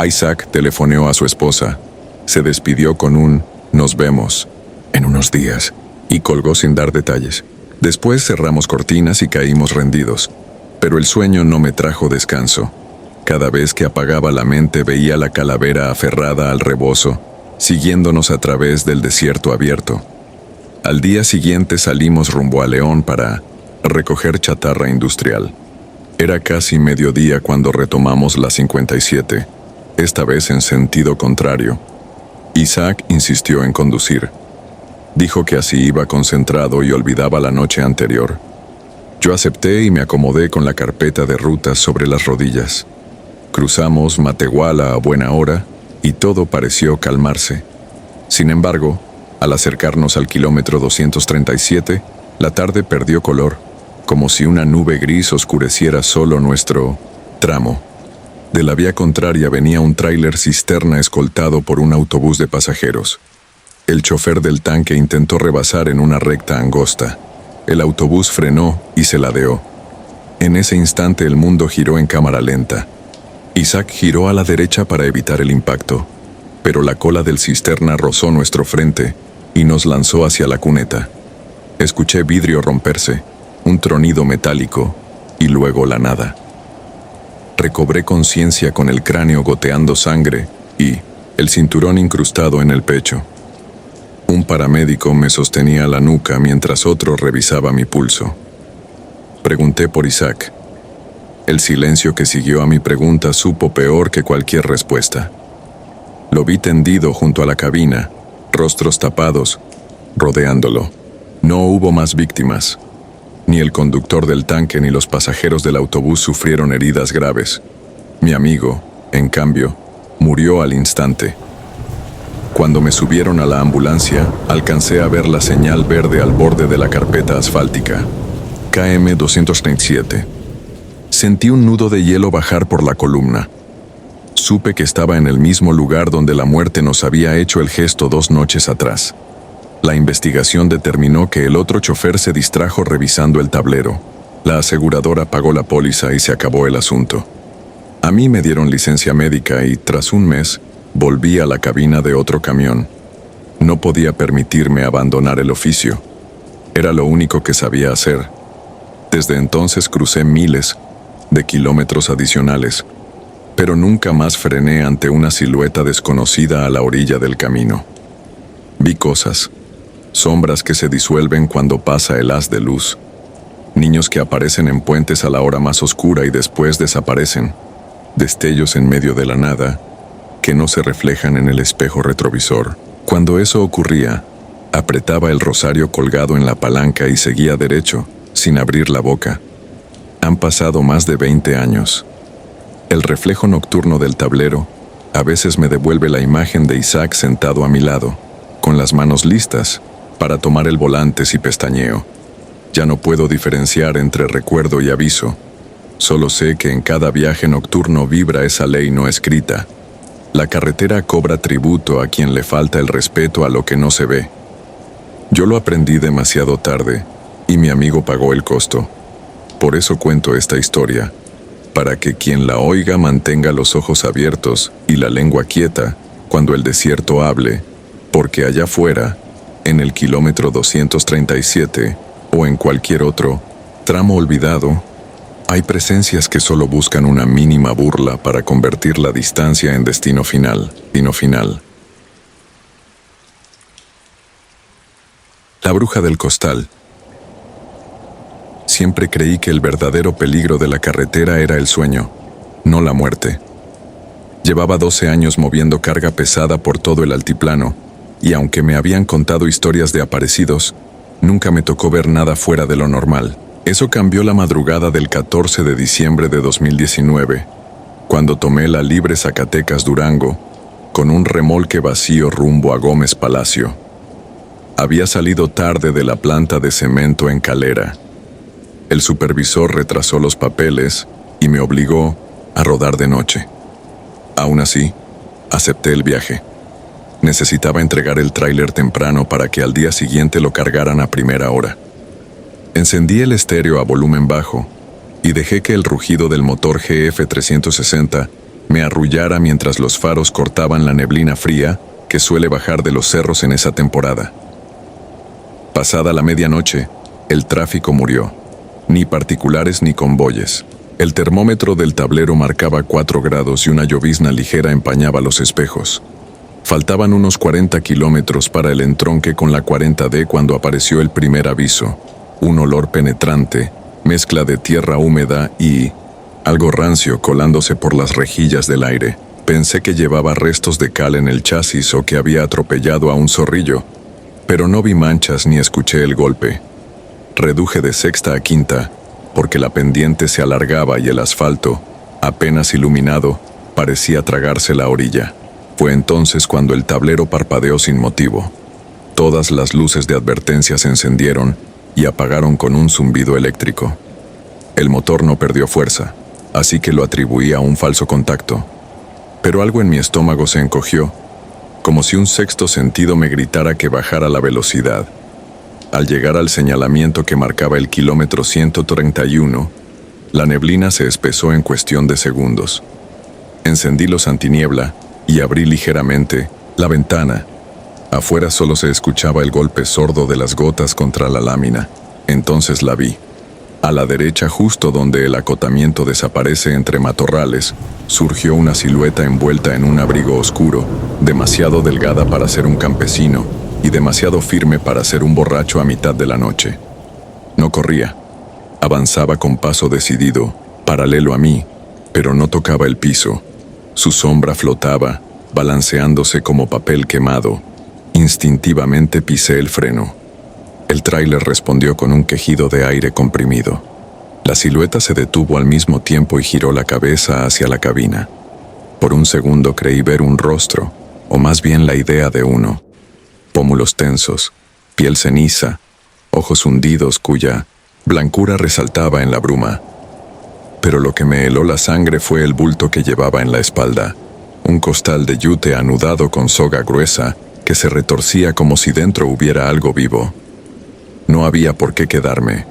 [SPEAKER 1] Isaac telefoneó a su esposa. Se despidió con un "nos vemos en unos días" y colgó sin dar detalles. Después cerramos cortinas y caímos rendidos. Pero el sueño no me trajo descanso. Cada vez que apagaba la mente veía la calavera aferrada al rebozo, siguiéndonos a través del desierto abierto. Al día siguiente salimos rumbo a León para recoger chatarra industrial. Era casi mediodía cuando retomamos la 57, esta vez en sentido contrario. Isaac insistió en conducir. Dijo que así iba concentrado y olvidaba la noche anterior. Yo acepté y me acomodé con la carpeta de rutas sobre las rodillas. Cruzamos Matehuala a buena hora y todo pareció calmarse. Sin embargo, al acercarnos al kilómetro 237, la tarde perdió color, como si una nube gris oscureciera solo nuestro tramo. De la vía contraria venía un tráiler cisterna escoltado por un autobús de pasajeros. El chofer del tanque intentó rebasar en una recta angosta. El autobús frenó y se ladeó. En ese instante el mundo giró en cámara lenta. Isaac giró a la derecha para evitar el impacto, pero la cola del cisterna rozó nuestro frente y nos lanzó hacia la cuneta. Escuché vidrio romperse, un tronido metálico y luego la nada. Recobré conciencia con el cráneo goteando sangre y el cinturón incrustado en el pecho. Un paramédico me sostenía la nuca mientras otro revisaba mi pulso. Pregunté por Isaac. El silencio que siguió a mi pregunta supo peor que cualquier respuesta. Lo vi tendido junto a la cabina, rostros tapados, rodeándolo. No hubo más víctimas. Ni el conductor del tanque ni los pasajeros del autobús sufrieron heridas graves. Mi amigo, en cambio, murió al instante. Cuando me subieron a la ambulancia, alcancé a ver la señal verde al borde de la carpeta asfáltica. KM 237. Sentí un nudo de hielo bajar por la columna. Supe que estaba en el mismo lugar donde la muerte nos había hecho el gesto 2 noches atrás. La investigación determinó que el otro chofer se distrajo revisando el tablero. La aseguradora pagó la póliza y se acabó el asunto. A mí me dieron licencia médica y, tras un mes, volví a la cabina de otro camión. No podía permitirme abandonar el oficio. Era lo único que sabía hacer. Desde entonces crucé miles de kilómetros adicionales, pero nunca más frené ante una silueta desconocida a la orilla del camino. Vi cosas, sombras que se disuelven cuando pasa el haz de luz, niños que aparecen en puentes a la hora más oscura y después desaparecen, destellos en medio de la nada, que no se reflejan en el espejo retrovisor. Cuando eso ocurría, apretaba el rosario colgado en la palanca y seguía derecho, sin abrir la boca. Han pasado más de 20 años. El reflejo nocturno del tablero a veces me devuelve la imagen de Isaac sentado a mi lado, con las manos listas para tomar el volante si pestañeo. Ya no puedo diferenciar entre recuerdo y aviso. Solo sé que en cada viaje nocturno vibra esa ley no escrita. La carretera cobra tributo a quien le falta el respeto a lo que no se ve. Yo lo aprendí demasiado tarde y mi amigo pagó el costo. Por eso cuento esta historia, para que quien la oiga mantenga los ojos abiertos y la lengua quieta cuando el desierto hable, porque allá afuera, en el kilómetro 237 o en cualquier otro tramo olvidado, hay presencias que solo buscan una mínima burla para convertir la distancia en destino final. La bruja del costal. Siempre creí que el verdadero peligro de la carretera era el sueño, no la muerte. Llevaba 12 años moviendo carga pesada por todo el altiplano, y aunque me habían contado historias de aparecidos, nunca me tocó ver nada fuera de lo normal. Eso cambió la madrugada del 14 de diciembre de 2019, cuando tomé la libre Zacatecas-Durango, con un remolque vacío rumbo a Gómez Palacio. Había salido tarde de la planta de cemento en Calera. El supervisor retrasó los papeles y me obligó a rodar de noche. Aún así, acepté el viaje. Necesitaba entregar el tráiler temprano para que al día siguiente lo cargaran a primera hora. Encendí el estéreo a volumen bajo y dejé que el rugido del motor GF360 me arrullara mientras los faros cortaban la neblina fría que suele bajar de los cerros en esa temporada. Pasada la medianoche, el tráfico murió. Ni particulares ni convoyes. El termómetro del tablero marcaba 4 grados y una llovizna ligera empañaba los espejos. Faltaban unos 40 kilómetros para el entronque con la 40D cuando apareció el primer aviso. Un olor penetrante, mezcla de tierra húmeda y algo rancio colándose por las rejillas del aire. Pensé que llevaba restos de cal en el chasis o que había atropellado a un zorrillo, pero no vi manchas ni escuché el golpe. Reduje de sexta a quinta, porque la pendiente se alargaba y el asfalto, apenas iluminado, parecía tragarse la orilla. Fue entonces cuando el tablero parpadeó sin motivo. Todas las luces de advertencia se encendieron y apagaron con un zumbido eléctrico. El motor no perdió fuerza, así que lo atribuí a un falso contacto. Pero algo en mi estómago se encogió, como si un sexto sentido me gritara que bajara la velocidad. Al llegar al señalamiento que marcaba el kilómetro 131, la neblina se espesó en cuestión de segundos. Encendí los antiniebla y abrí ligeramente la ventana. Afuera solo se escuchaba el golpe sordo de las gotas contra la lámina. Entonces la vi. A la derecha, justo donde el acotamiento desaparece entre matorrales, surgió una silueta envuelta en un abrigo oscuro, demasiado delgada para ser un campesino y demasiado firme para ser un borracho a mitad de la noche. No corría. Avanzaba con paso decidido, paralelo a mí, pero no tocaba el piso. Su sombra flotaba, balanceándose como papel quemado. Instintivamente pisé el freno. El tráiler respondió con un quejido de aire comprimido. La silueta se detuvo al mismo tiempo y giró la cabeza hacia la cabina. Por un segundo creí ver un rostro, o más bien la idea de uno. Pómulos tensos, piel ceniza, ojos hundidos cuya blancura resaltaba en la bruma. Pero lo que me heló la sangre fue el bulto que llevaba en la espalda, un costal de yute anudado con soga gruesa que se retorcía como si dentro hubiera algo vivo. No había por qué quedarme.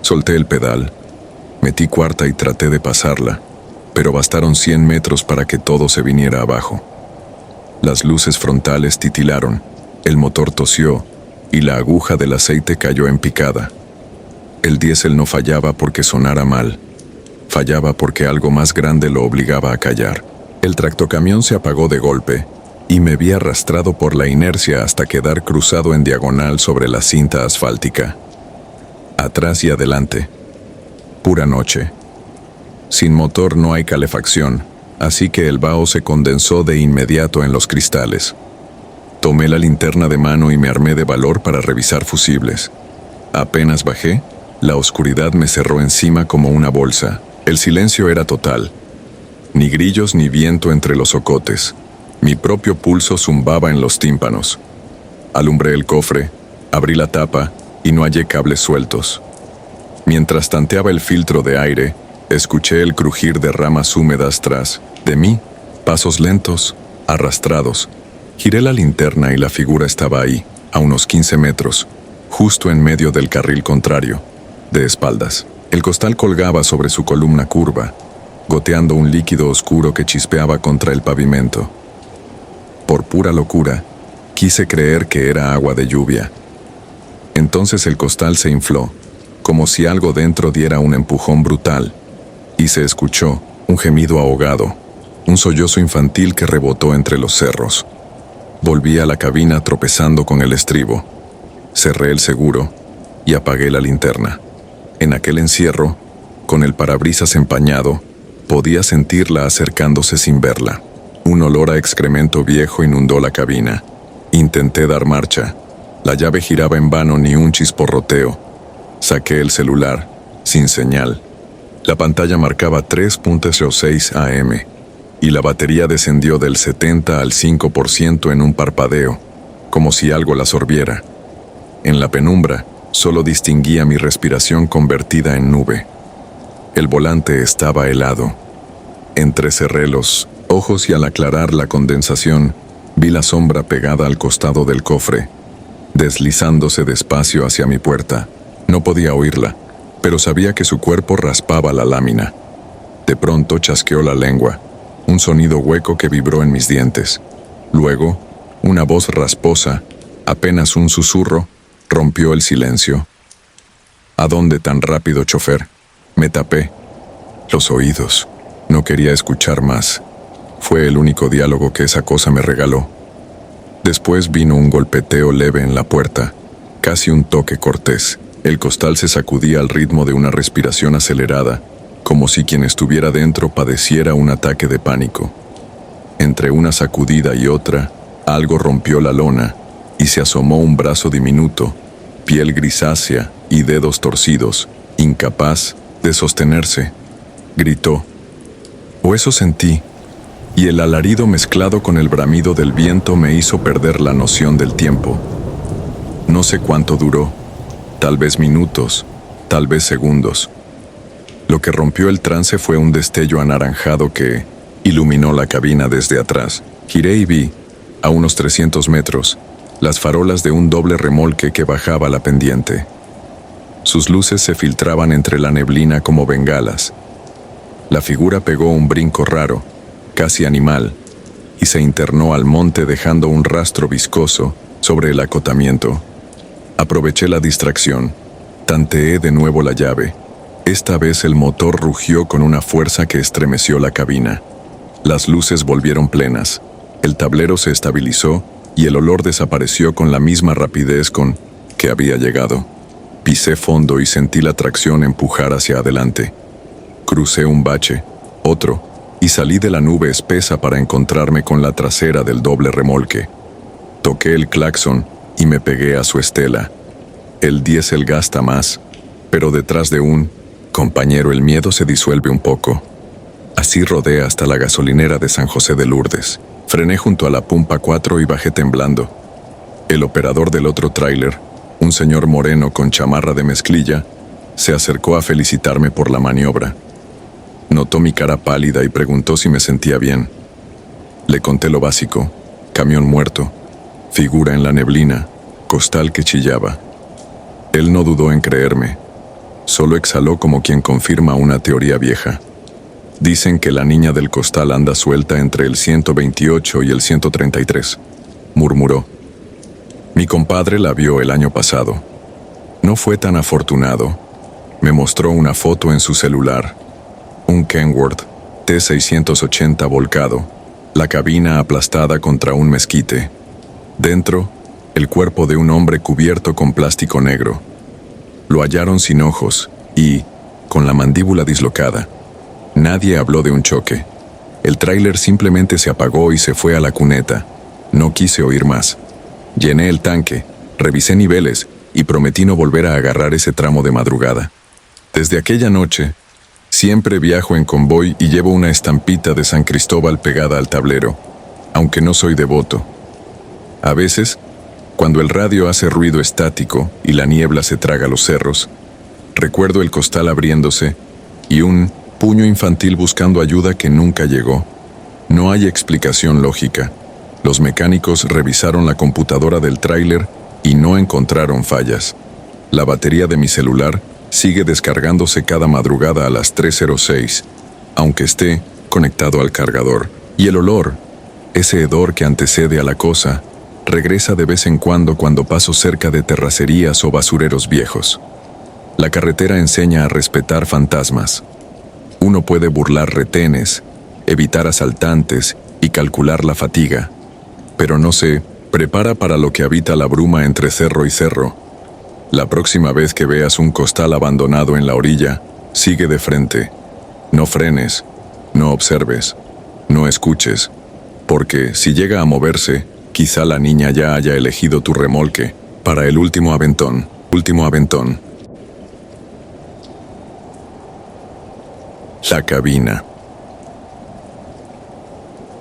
[SPEAKER 1] Solté el pedal, metí cuarta y traté de pasarla, pero bastaron 100 metros para que todo se viniera abajo. Las luces frontales titilaron, el motor tosió y la aguja del aceite cayó en picada. El diésel no fallaba porque sonara mal, fallaba porque algo más grande lo obligaba a callar. El tractocamión se apagó de golpe y me vi arrastrado por la inercia hasta quedar cruzado en diagonal sobre la cinta asfáltica. Atrás y adelante. Pura noche. Sin motor no hay calefacción, así que el vaho se condensó de inmediato en los cristales. Tomé la linterna de mano y me armé de valor para revisar fusibles. Apenas bajé, la oscuridad me cerró encima como una bolsa. El silencio era total. Ni grillos ni viento entre los ocotes. Mi propio pulso zumbaba en los tímpanos. Alumbré el cofre, abrí la tapa y no hallé cables sueltos. Mientras tanteaba el filtro de aire, escuché el crujir de ramas húmedas tras de mí, pasos lentos, arrastrados. Giré la linterna y la figura estaba ahí, a unos 15 metros, justo en medio del carril contrario, de espaldas. El costal colgaba sobre su columna curva, goteando un líquido oscuro que chispeaba contra el pavimento. Por pura locura, quise creer que era agua de lluvia. Entonces el costal se infló, como si algo dentro diera un empujón brutal, y se escuchó un gemido ahogado, un sollozo infantil que rebotó entre los cerros. Volví a la cabina tropezando con el estribo. Cerré el seguro y apagué la linterna. En aquel encierro, con el parabrisas empañado, podía sentirla acercándose sin verla. Un olor a excremento viejo inundó la cabina. Intenté dar marcha. La llave giraba en vano, ni un chisporroteo. Saqué el celular, sin señal. La pantalla marcaba 3:06 AM. Y la batería descendió del 70 al 5% en un parpadeo, como si algo la sorbiera. En la penumbra, solo distinguía mi respiración convertida en nube. El volante estaba helado. Entrecerré los ojos y al aclarar la condensación, vi la sombra pegada al costado del cofre, deslizándose despacio hacia mi puerta. No podía oírla, pero sabía que su cuerpo raspaba la lámina. De pronto chasqueó la lengua, un sonido hueco que vibró en mis dientes. Luego, una voz rasposa, apenas un susurro, rompió el silencio. ¿A dónde tan rápido, chofer? Me tapé los oídos. No quería escuchar más. Fue el único diálogo que esa cosa me regaló. Después vino un golpeteo leve en la puerta, casi un toque cortés. El costal se sacudía al ritmo de una respiración acelerada, como si quien estuviera dentro padeciera un ataque de pánico. Entre una sacudida y otra, algo rompió la lona y se asomó un brazo diminuto, piel grisácea y dedos torcidos, incapaz de sostenerse. Gritó. O eso sentí, y el alarido mezclado con el bramido del viento me hizo perder la noción del tiempo. No sé cuánto duró, tal vez minutos, tal vez segundos. Lo que rompió el trance fue un destello anaranjado que iluminó la cabina desde atrás. Giré y vi, a unos 300 metros, las farolas de un doble remolque que bajaba la pendiente. Sus luces se filtraban entre la neblina como bengalas. La figura pegó un brinco raro, casi animal, y se internó al monte dejando un rastro viscoso sobre el acotamiento. Aproveché la distracción, tanteé de nuevo la llave. Esta vez el motor rugió con una fuerza que estremeció la cabina. Las luces volvieron plenas, el tablero se estabilizó y el olor desapareció con la misma rapidez con que había llegado. Pisé fondo y sentí la tracción empujar hacia adelante. Crucé un bache, otro, y salí de la nube espesa para encontrarme con la trasera del doble remolque. Toqué el claxon y me pegué a su estela. El diésel gasta más, pero detrás de un compañero el miedo se disuelve un poco. Así rodé hasta la gasolinera de San José de Lourdes. Frené junto a la Pumpa 4 y bajé temblando. El operador del otro tráiler, un señor moreno con chamarra de mezclilla, se acercó a felicitarme por la maniobra. Notó mi cara pálida y preguntó si me sentía bien. Le conté lo básico: camión muerto, figura en la neblina, costal que chillaba. Él no dudó en creerme, solo exhaló como quien confirma una teoría vieja. Dicen que la niña del costal anda suelta entre el 128 y el 133, murmuró. Mi compadre la vio el año pasado. No fue tan afortunado. Me mostró una foto en su celular. Un Kenworth T680 volcado, la cabina aplastada contra un mezquite. Dentro, el cuerpo de un hombre cubierto con plástico negro. Lo hallaron sin ojos y con la mandíbula dislocada. Nadie habló de un choque. El tráiler simplemente se apagó y se fue a la cuneta. No quise oír más. Llené el tanque, revisé niveles y prometí no volver a agarrar ese tramo de madrugada. Desde aquella noche, siempre viajo en convoy y llevo una estampita de San Cristóbal pegada al tablero, aunque no soy devoto. A veces, cuando el radio hace ruido estático y la niebla se traga los cerros, recuerdo el costal abriéndose y un puño infantil buscando ayuda que nunca llegó. No hay explicación lógica. Los mecánicos revisaron la computadora del tráiler y no encontraron fallas. La batería de mi celular sigue descargándose cada madrugada a las 3:06, aunque esté conectado al cargador. Y el olor, ese hedor que antecede a la cosa, regresa de vez en cuando paso cerca de terracerías o basureros viejos. La carretera enseña a respetar fantasmas. Uno puede burlar retenes, evitar asaltantes y calcular la fatiga, pero no se prepara para lo que habita la bruma entre cerro y cerro. La próxima vez que veas un costal abandonado en la orilla, sigue de frente. No frenes, no observes, no escuches, porque si llega a moverse, quizá la niña ya haya elegido tu remolque para el último aventón. La cabina.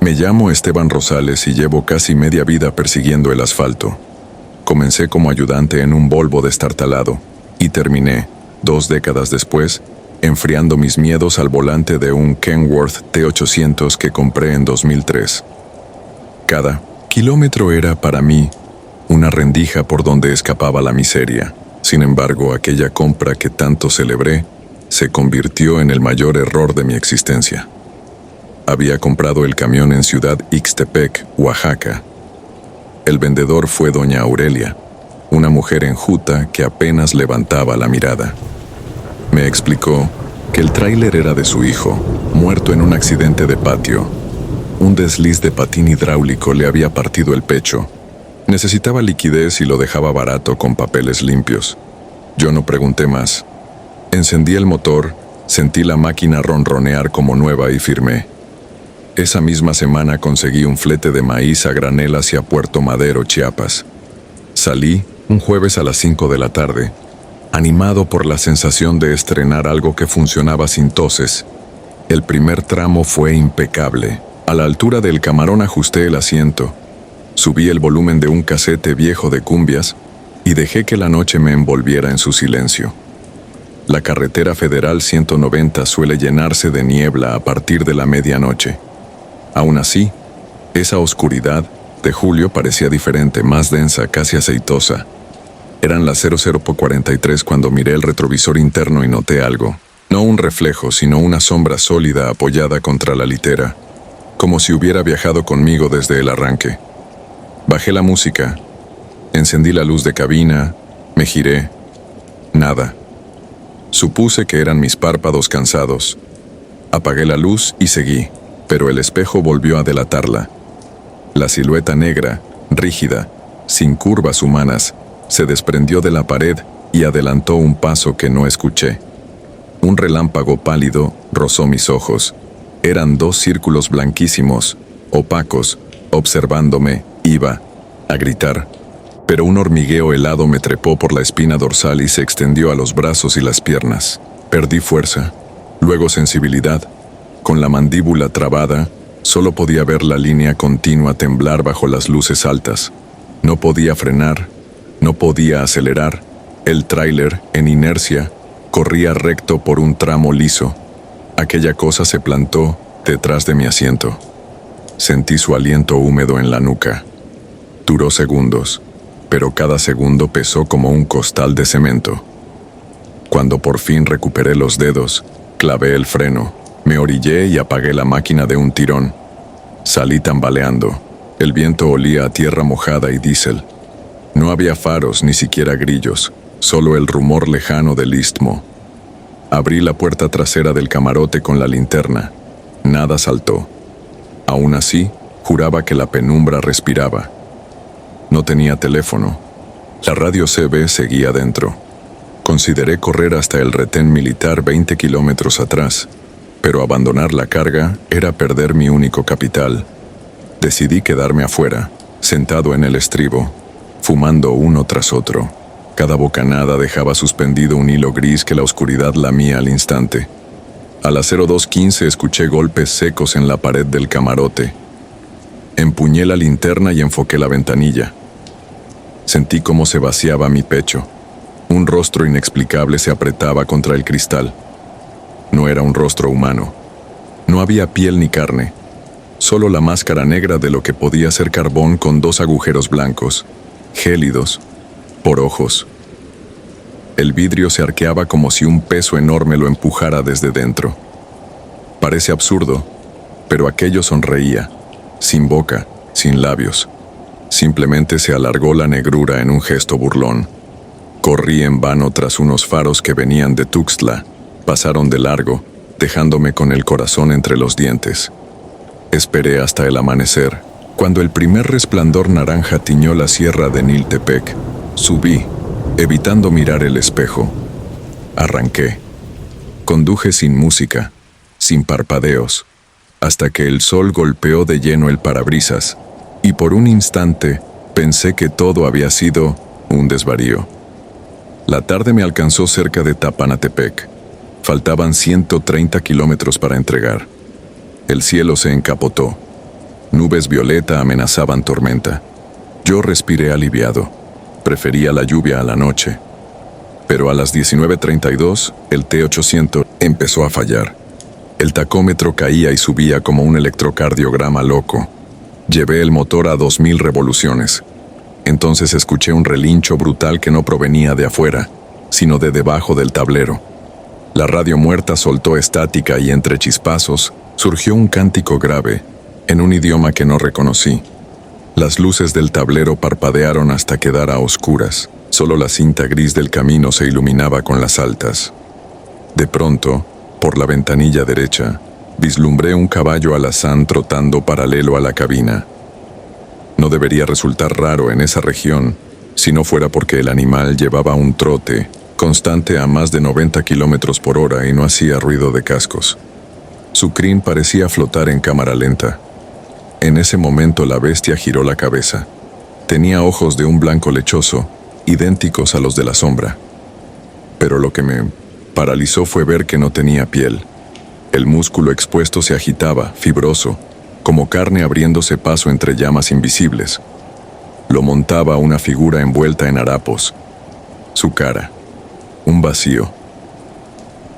[SPEAKER 1] Me llamo Esteban Rosales y llevo casi media vida persiguiendo el asfalto. Comencé como ayudante en un Volvo destartalado y terminé, 2 décadas después, enfriando mis miedos al volante de un Kenworth T800 que compré en 2003. Cada kilómetro era, para mí, una rendija por donde escapaba la miseria. Sin embargo, aquella compra que tanto celebré se convirtió en el mayor error de mi existencia. Había comprado el camión en Ciudad Ixtepec, Oaxaca. El vendedor fue doña Aurelia, una mujer enjuta que apenas levantaba la mirada. Me explicó que el tráiler era de su hijo, muerto en un accidente de patio. Un desliz de patín hidráulico le había partido el pecho. Necesitaba liquidez y lo dejaba barato con papeles limpios. Yo no pregunté más. Encendí el motor, sentí la máquina ronronear como nueva y firmé. Esa misma semana conseguí un flete de maíz a granel hacia Puerto Madero, Chiapas. Salí un jueves a las 5 de la tarde, animado por la sensación de estrenar algo que funcionaba sin toses. El primer tramo fue impecable. A la altura del camarón ajusté el asiento, subí el volumen de un casete viejo de cumbias y dejé que la noche me envolviera en su silencio. La carretera federal 190 suele llenarse de niebla a partir de la medianoche. Aún así, esa oscuridad de julio parecía diferente, más densa, casi aceitosa. Eran las 00:43 cuando miré el retrovisor interno y noté algo. No un reflejo, sino una sombra sólida apoyada contra la litera, como si hubiera viajado conmigo desde el arranque. Bajé la música, encendí la luz de cabina, me giré. Nada. Supuse que eran mis párpados cansados. Apagué la luz y seguí, pero el espejo volvió a delatarla. La silueta negra, rígida, sin curvas humanas, se desprendió de la pared y adelantó un paso que no escuché. Un relámpago pálido rozó mis ojos. Eran dos círculos blanquísimos, opacos, observándome. Iba a gritar, pero un hormigueo helado me trepó por la espina dorsal y se extendió a los brazos y las piernas. Perdí fuerza, luego sensibilidad. Con la mandíbula trabada, solo podía ver la línea continua temblar bajo las luces altas. No podía frenar, no podía acelerar. El tráiler, en inercia, corría recto por un tramo liso. Aquella cosa se plantó detrás de mi asiento. Sentí su aliento húmedo en la nuca. Duró segundos, pero cada segundo pesó como un costal de cemento. Cuando por fin recuperé los dedos, clavé el freno, me orillé y apagué la máquina de un tirón. Salí tambaleando. El viento olía a tierra mojada y diésel. No había faros ni siquiera grillos, solo el rumor lejano del istmo. Abrí la puerta trasera del camarote con la linterna. Nada saltó. Aún así, juraba que la penumbra respiraba. No tenía teléfono. La radio CB seguía dentro. Consideré correr hasta el retén militar 20 kilómetros atrás, pero abandonar la carga era perder mi único capital. Decidí quedarme afuera, sentado en el estribo, fumando uno tras otro. Cada bocanada dejaba suspendido un hilo gris que la oscuridad lamía al instante. A las 02:15 escuché golpes secos en la pared del camarote. Empuñé la linterna y enfoqué la ventanilla. Sentí cómo se vaciaba mi pecho. Un rostro inexplicable se apretaba contra el cristal. No era un rostro humano. No había piel ni carne. Solo la máscara negra de lo que podía ser carbón con dos agujeros blancos, gélidos, por ojos. El vidrio se arqueaba como si un peso enorme lo empujara desde dentro. Parece absurdo, pero aquello sonreía, sin boca, sin labios. Simplemente se alargó la negrura en un gesto burlón. Corrí en vano tras unos faros que venían de Tuxtla. Pasaron de largo, dejándome con el corazón entre los dientes. Esperé hasta el amanecer, cuando el primer resplandor naranja tiñó la sierra de Niltepec. Subí, evitando mirar el espejo. Arranqué. Conduje sin música, sin parpadeos, hasta que el sol golpeó de lleno el parabrisas, y por un instante pensé que todo había sido un desvarío. La tarde me alcanzó cerca de Tapanatepec. Faltaban 130 kilómetros para entregar. El cielo se encapotó. Nubes violeta amenazaban tormenta. Yo respiré aliviado. Prefería la lluvia a la noche. Pero a las 19:32, el T-800 Empezó a fallar. El tacómetro caía y subía como un electrocardiograma loco. Llevé el motor a 2000 revoluciones. Entonces escuché un relincho brutal que no provenía de afuera, sino de debajo del tablero. La radio muerta soltó estática y entre chispazos surgió un cántico grave, en un idioma que no reconocí. Las luces del tablero parpadearon hasta quedar a oscuras. Solo la cinta gris del camino se iluminaba con las altas. De pronto, por la ventanilla derecha, vislumbré un caballo alazán trotando paralelo a la cabina. No debería resultar raro en esa región, si no fuera porque el animal llevaba un trote constante a más de 90 kilómetros por hora y no hacía ruido de cascos. Su crin parecía flotar en cámara lenta. En ese momento la bestia giró la cabeza. Tenía ojos de un blanco lechoso, idénticos a los de la sombra. Pero lo que me paralizó fue ver que no tenía piel. El músculo expuesto se agitaba, fibroso, como carne abriéndose paso entre llamas invisibles. Lo montaba una figura envuelta en harapos. Su cara, un vacío.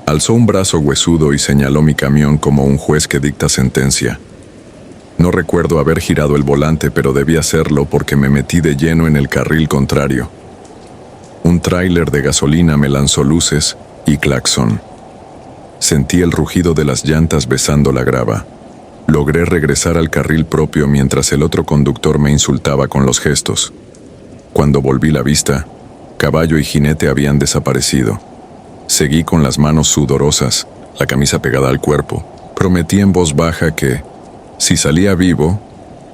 [SPEAKER 1] Alzó un brazo huesudo y señaló mi camión como un juez que dicta sentencia. No recuerdo haber girado el volante, pero debí hacerlo porque me metí de lleno en el carril contrario. Un tráiler de gasolina me lanzó luces y claxon. Sentí el rugido de las llantas besando la grava. Logré regresar al carril propio mientras el otro conductor me insultaba con los gestos. Cuando volví la vista, caballo y jinete habían desaparecido. Seguí con las manos sudorosas, la camisa pegada al cuerpo. Prometí en voz baja que, si salía vivo,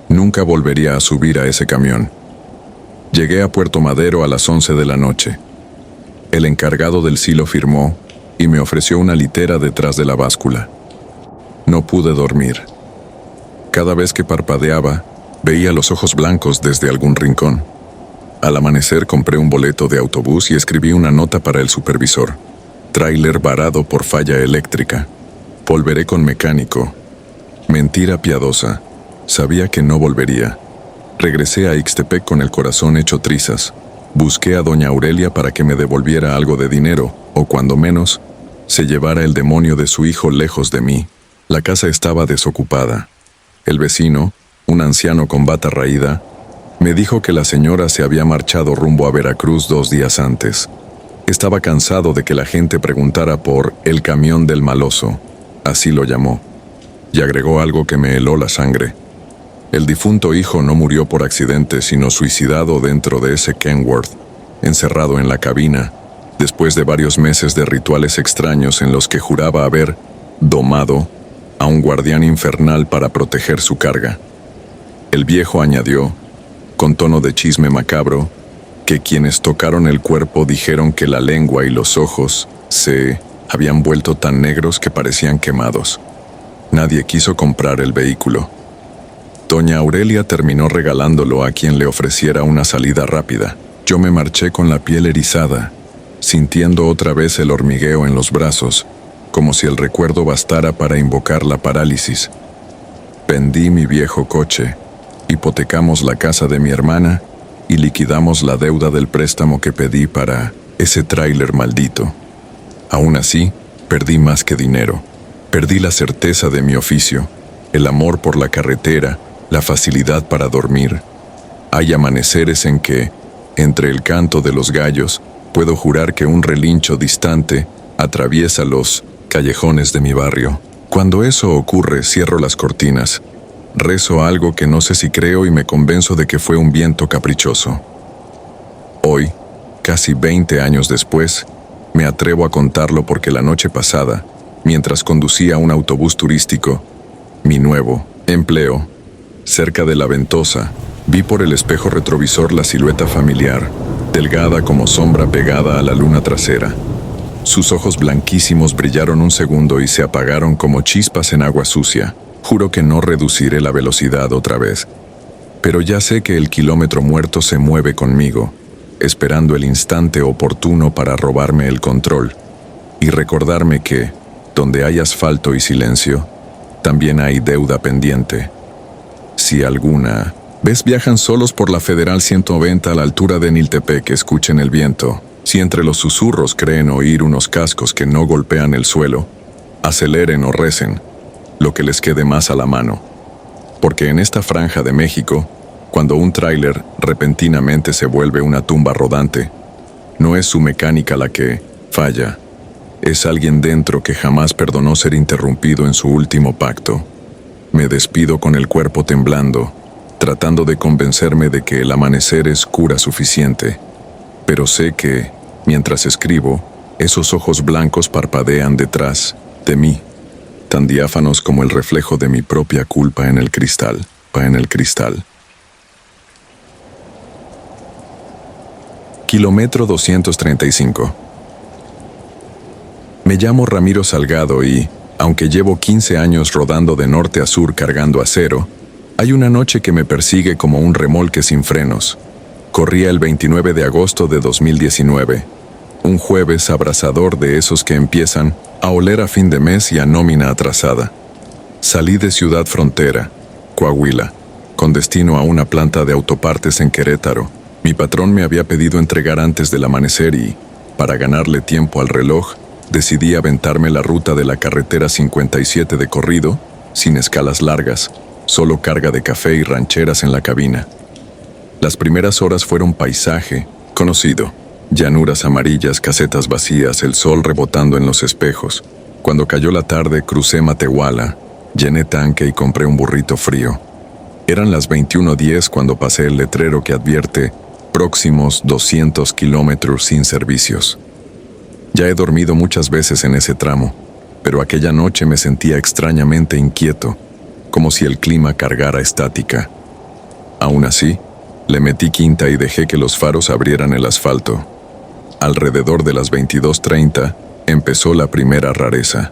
[SPEAKER 1] nunca volvería a subir a ese camión. Llegué a Puerto Madero a las 11 de la noche. El encargado del silo firmó y me ofreció una litera detrás de la báscula. No pude dormir. Cada vez que parpadeaba, veía los ojos blancos desde algún rincón. Al amanecer compré un boleto de autobús y escribí una nota para el supervisor. Tráiler varado por falla eléctrica. Volveré con mecánico. Mentira piadosa. Sabía que no volvería. Regresé a Ixtepec con el corazón hecho trizas. Busqué a doña Aurelia para que me devolviera algo de dinero, o cuando menos, se llevara el demonio de su hijo lejos de mí. La casa estaba desocupada. El vecino, un anciano con bata raída, me dijo que la señora se había marchado rumbo a Veracruz 2 días antes. Estaba cansado de que la gente preguntara por el camión del maloso, así lo llamó, y agregó algo que me heló la sangre. El difunto hijo no murió por accidente, sino suicidado dentro de ese Kenworth, encerrado en la cabina, después de varios meses de rituales extraños en los que juraba haber domado a un guardián infernal para proteger su carga. El viejo añadió, con tono de chisme macabro, que quienes tocaron el cuerpo dijeron que la lengua y los ojos se habían vuelto tan negros que parecían quemados. Nadie quiso comprar el vehículo. Doña Aurelia terminó regalándolo a quien le ofreciera una salida rápida. Yo me marché con la piel erizada, sintiendo otra vez el hormigueo en los brazos, como si el recuerdo bastara para invocar la parálisis. Vendí mi viejo coche, hipotecamos la casa de mi hermana y liquidamos la deuda del préstamo que pedí para ese tráiler maldito. Aún así, perdí más que dinero. Perdí la certeza de mi oficio, el amor por la carretera, la facilidad para dormir. Hay amaneceres en que, entre el canto de los gallos, puedo jurar que un relincho distante atraviesa los callejones de mi barrio. Cuando eso ocurre, cierro las cortinas. Rezo algo que no sé si creo y me convenzo de que fue un viento caprichoso. Hoy, casi 20 años después, me atrevo a contarlo porque la noche pasada, mientras conducía un autobús turístico, mi nuevo empleo, cerca de La Ventosa, vi por el espejo retrovisor la silueta familiar, delgada como sombra pegada a la luna trasera. Sus ojos blanquísimos brillaron un segundo y se apagaron como chispas en agua sucia. Juro que no reduciré la velocidad otra vez. Pero ya sé que el kilómetro muerto se mueve conmigo, esperando el instante oportuno para robarme el control y recordarme que, donde hay asfalto y silencio, también hay deuda pendiente. Si alguna vez viajan solos por la Federal 190 a la altura de Niltepec, escuchen el viento. Si entre los susurros creen oír unos cascos que no golpean el suelo, aceleren o recen, lo que les quede más a la mano. Porque en esta franja de México, cuando un tráiler repentinamente se vuelve una tumba rodante, no es su mecánica la que falla, es alguien dentro que jamás perdonó ser interrumpido en su último pacto. Me despido con el cuerpo temblando, tratando de convencerme de que el amanecer es cura suficiente, pero sé que, mientras escribo, esos ojos blancos parpadean detrás de mí, tan diáfanos como el reflejo de mi propia culpa en el cristal. Kilómetro 235. Me llamo Ramiro Salgado y, aunque llevo 15 años rodando de norte a sur cargando acero, hay una noche que me persigue como un remolque sin frenos. Corría el 29 de agosto de 2019, un jueves abrasador de esos que empiezan a oler a fin de mes y a nómina atrasada. Salí de Ciudad Frontera, Coahuila, con destino a una planta de autopartes en Querétaro. Mi patrón me había pedido entregar antes del amanecer y, para ganarle tiempo al reloj, decidí aventarme la ruta de la carretera 57 de corrido, sin escalas largas, solo carga de café y rancheras en la cabina. Las primeras horas fueron paisaje conocido, llanuras amarillas, casetas vacías, el sol rebotando en los espejos. Cuando cayó la tarde crucé Matehuala, llené tanque y compré un burrito frío. Eran las 21:10 cuando pasé el letrero que advierte próximos 200 kilómetros sin servicios. Ya he dormido muchas veces en ese tramo, pero aquella noche me sentía extrañamente inquieto, como si el clima cargara estática. Aún así, le metí quinta y dejé que los faros abrieran el asfalto. Alrededor de las 22:30 empezó la primera rareza,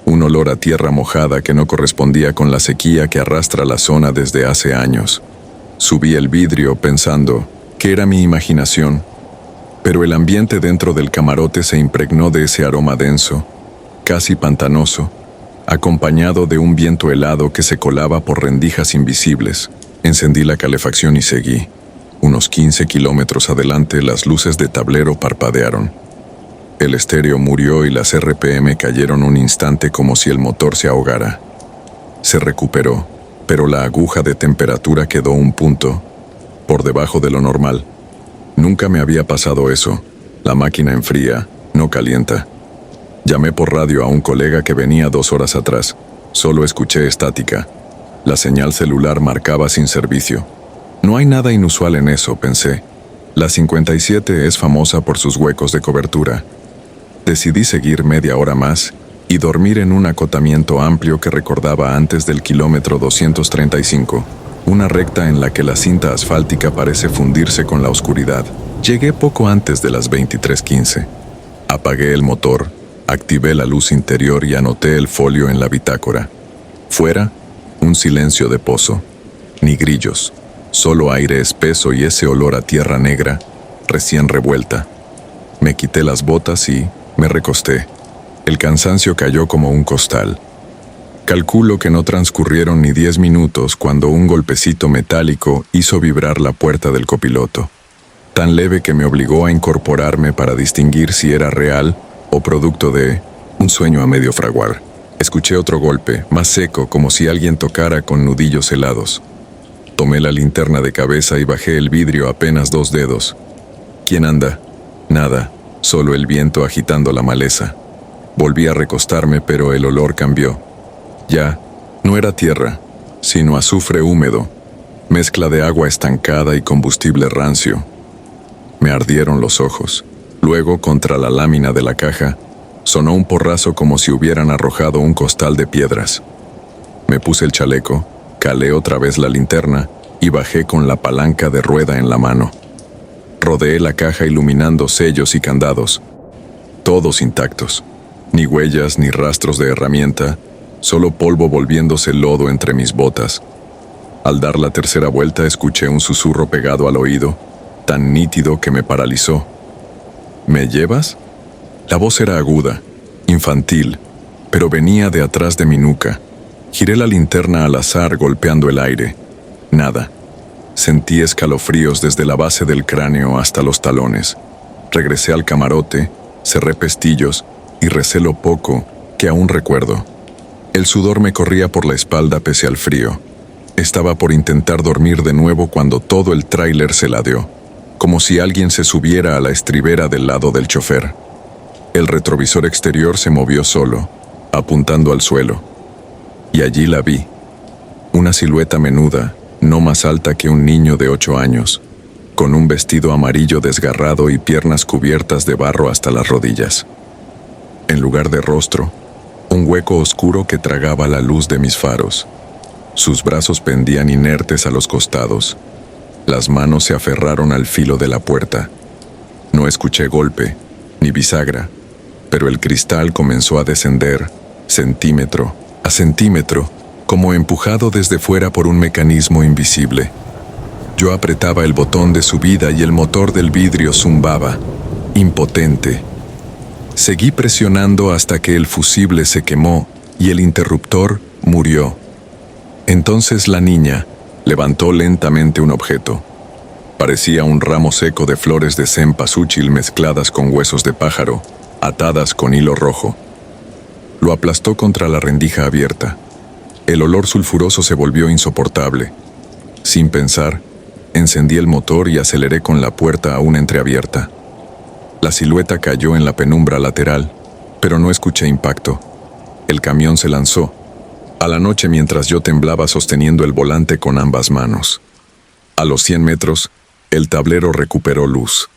[SPEAKER 1] un olor a tierra mojada que no correspondía con la sequía que arrastra la zona desde hace años. Subí el vidrio pensando que era mi imaginación, pero el ambiente dentro del camarote se impregnó de ese aroma denso, casi pantanoso, acompañado de un viento helado que se colaba por rendijas invisibles. Encendí la calefacción y seguí. Unos 15 kilómetros adelante, las luces de tablero parpadearon. El estéreo murió y las RPM cayeron un instante como si el motor se ahogara. Se recuperó, pero la aguja de temperatura quedó un punto por debajo de lo normal. Nunca me había pasado eso. La máquina enfría, no calienta. Llamé por radio a un colega que venía 2 horas atrás. Solo escuché estática. La señal celular marcaba sin servicio. No hay nada inusual en eso, pensé. La 57 es famosa por sus huecos de cobertura. Decidí seguir media hora más y dormir en un acotamiento amplio que recordaba antes del kilómetro 235. Una recta en la que la cinta asfáltica parece fundirse con la oscuridad. Llegué poco antes de las 23:15. Apagué el motor, activé la luz interior y anoté el folio en la bitácora. Fuera, un silencio de pozo. Ni grillos, solo aire espeso y ese olor a tierra negra, recién revuelta. Me quité las botas y me recosté. El cansancio cayó como un costal. Calculo que no transcurrieron ni 10 minutos cuando un golpecito metálico hizo vibrar la puerta del copiloto, tan leve que me obligó a incorporarme para distinguir si era real o producto de un sueño a medio fraguar. Escuché otro golpe, más seco, como si alguien tocara con nudillos helados. Tomé la linterna de cabeza y bajé el vidrio apenas 2 dedos. ¿Quién anda? Nada, solo el viento agitando la maleza. Volví a recostarme, pero el olor cambió. Ya, no era tierra, sino azufre húmedo, mezcla de agua estancada y combustible rancio. Me ardieron los ojos. Luego, contra la lámina de la caja, sonó un porrazo como si hubieran arrojado un costal de piedras. Me puse el chaleco, calé otra vez la linterna y bajé con la palanca de rueda en la mano. Rodeé la caja iluminando sellos y candados, todos intactos. Ni huellas ni rastros de herramienta, solo polvo volviéndose lodo entre mis botas. Al dar la tercera vuelta escuché un susurro pegado al oído, tan nítido que me paralizó. ¿Me llevas? La voz era aguda, infantil, pero venía de atrás de mi nuca. Giré la linterna al azar golpeando el aire. Nada. Sentí escalofríos desde la base del cráneo hasta los talones. Regresé al camarote, cerré pestillos y recé lo poco que aún recuerdo. El sudor me corría por la espalda pese al frío. Estaba por intentar dormir de nuevo cuando todo el tráiler se ladeó, como si alguien se subiera a la estribera del lado del chofer. El retrovisor exterior se movió solo, apuntando al suelo. Y allí la vi. Una silueta menuda, no más alta que un niño de 8 años, con un vestido amarillo desgarrado y piernas cubiertas de barro hasta las rodillas. En lugar de rostro, un hueco oscuro que tragaba la luz de mis faros. Sus brazos pendían inertes a los costados. Las manos se aferraron al filo de la puerta. No escuché golpe, ni bisagra, pero el cristal comenzó a descender, centímetro a centímetro, como empujado desde fuera por un mecanismo invisible. Yo apretaba el botón de subida y el motor del vidrio zumbaba, impotente. Seguí presionando hasta que el fusible se quemó y el interruptor murió. Entonces la niña levantó lentamente un objeto. Parecía un ramo seco de flores de cempasúchil mezcladas con huesos de pájaro, atadas con hilo rojo. Lo aplastó contra la rendija abierta. El olor sulfuroso se volvió insoportable. Sin pensar, encendí el motor y aceleré con la puerta aún entreabierta. La silueta cayó en la penumbra lateral, pero no escuché impacto. El camión se lanzó, a la noche mientras yo temblaba sosteniendo el volante con ambas manos. A los 100 metros, el tablero recuperó luz.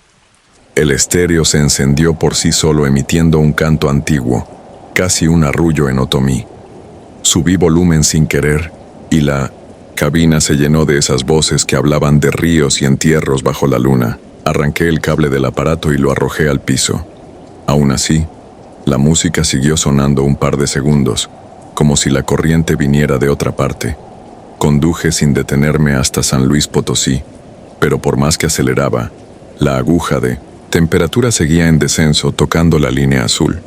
[SPEAKER 1] El estéreo se encendió por sí solo emitiendo un canto antiguo, casi un arrullo en otomí. Subí volumen sin querer, y la cabina se llenó de esas voces que hablaban de ríos y entierros bajo la luna. Arranqué el cable del aparato y lo arrojé al piso. Aún así, la música siguió sonando un par de segundos, como si la corriente viniera de otra parte. Conduje sin detenerme hasta San Luis Potosí, pero por más que aceleraba, la aguja de temperatura seguía en descenso tocando la línea azul.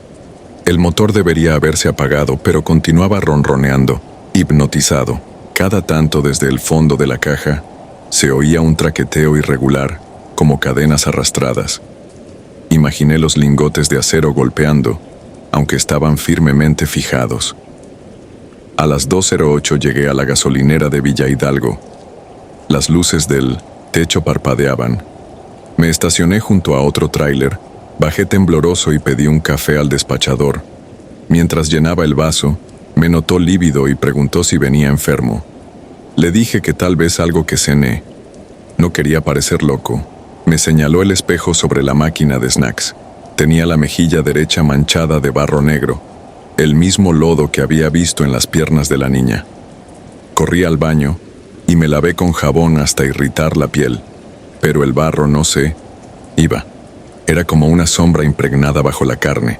[SPEAKER 1] El motor debería haberse apagado, pero continuaba ronroneando, hipnotizado. Cada tanto desde el fondo de la caja, se oía un traqueteo irregular, como cadenas arrastradas. Imaginé los lingotes de acero golpeando, aunque estaban firmemente fijados. A las 2:08 llegué a la gasolinera de Villa Hidalgo. Las luces del techo parpadeaban. Me estacioné junto a otro tráiler, bajé tembloroso y pedí un café al despachador. Mientras llenaba el vaso, me notó lívido y preguntó si venía enfermo. Le dije que tal vez algo que cené. No quería parecer loco. Me señaló el espejo sobre la máquina de snacks. Tenía la mejilla derecha manchada de barro negro, el mismo lodo que había visto en las piernas de la niña. Corrí al baño y me lavé con jabón hasta irritar la piel, pero el barro, no sé, iba. Era como una sombra impregnada bajo la carne.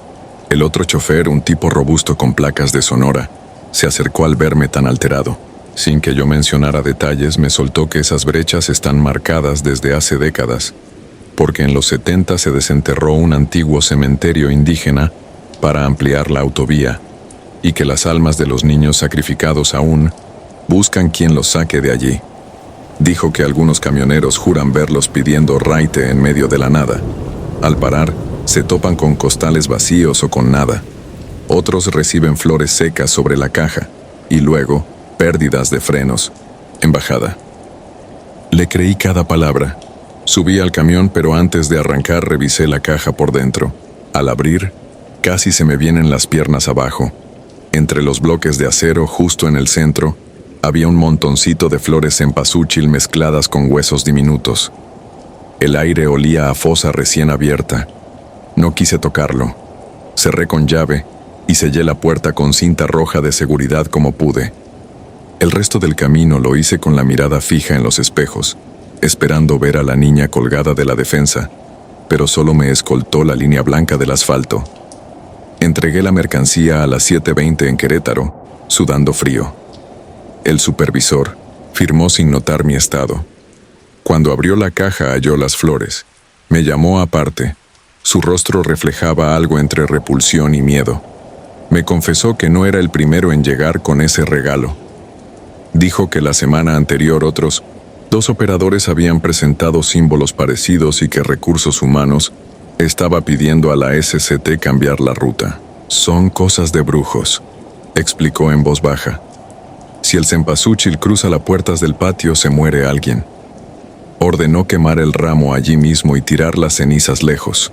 [SPEAKER 1] El otro chofer, un tipo robusto con placas de Sonora, se acercó al verme tan alterado. Sin que yo mencionara detalles, me soltó que esas brechas están marcadas desde hace décadas, porque en los 70 se desenterró un antiguo cementerio indígena para ampliar la autovía, y que las almas de los niños sacrificados aún buscan quien los saque de allí. Dijo que algunos camioneros juran verlos pidiendo raite en medio de la nada. Al parar, se topan con costales vacíos o con nada. Otros reciben flores secas sobre la caja, y luego, pérdidas de frenos, en bajada. Le creí cada palabra. Subí al camión, pero antes de arrancar revisé la caja por dentro. Al abrir, casi se me vienen las piernas abajo. Entre los bloques de acero, justo en el centro, había un montoncito de flores cempasúchil mezcladas con huesos diminutos. El aire olía a fosa recién abierta. No quise tocarlo. Cerré con llave y sellé la puerta con cinta roja de seguridad como pude. El resto del camino lo hice con la mirada fija en los espejos, esperando ver a la niña colgada de la defensa, pero solo me escoltó la línea blanca del asfalto. Entregué la mercancía a las 7:20 en Querétaro, sudando frío. El supervisor firmó sin notar mi estado. Cuando abrió la caja halló las flores. Me llamó aparte. Su rostro reflejaba algo entre repulsión y miedo. Me confesó que no era el primero en llegar con ese regalo. Dijo que la semana anterior dos operadores habían presentado símbolos parecidos y que Recursos Humanos Estaba pidiendo a la SCT cambiar la ruta. Son cosas de brujos, explicó en voz baja. Si el cempasúchil cruza las puertas del patio, se muere alguien. Ordenó quemar el ramo allí mismo y tirar las cenizas lejos.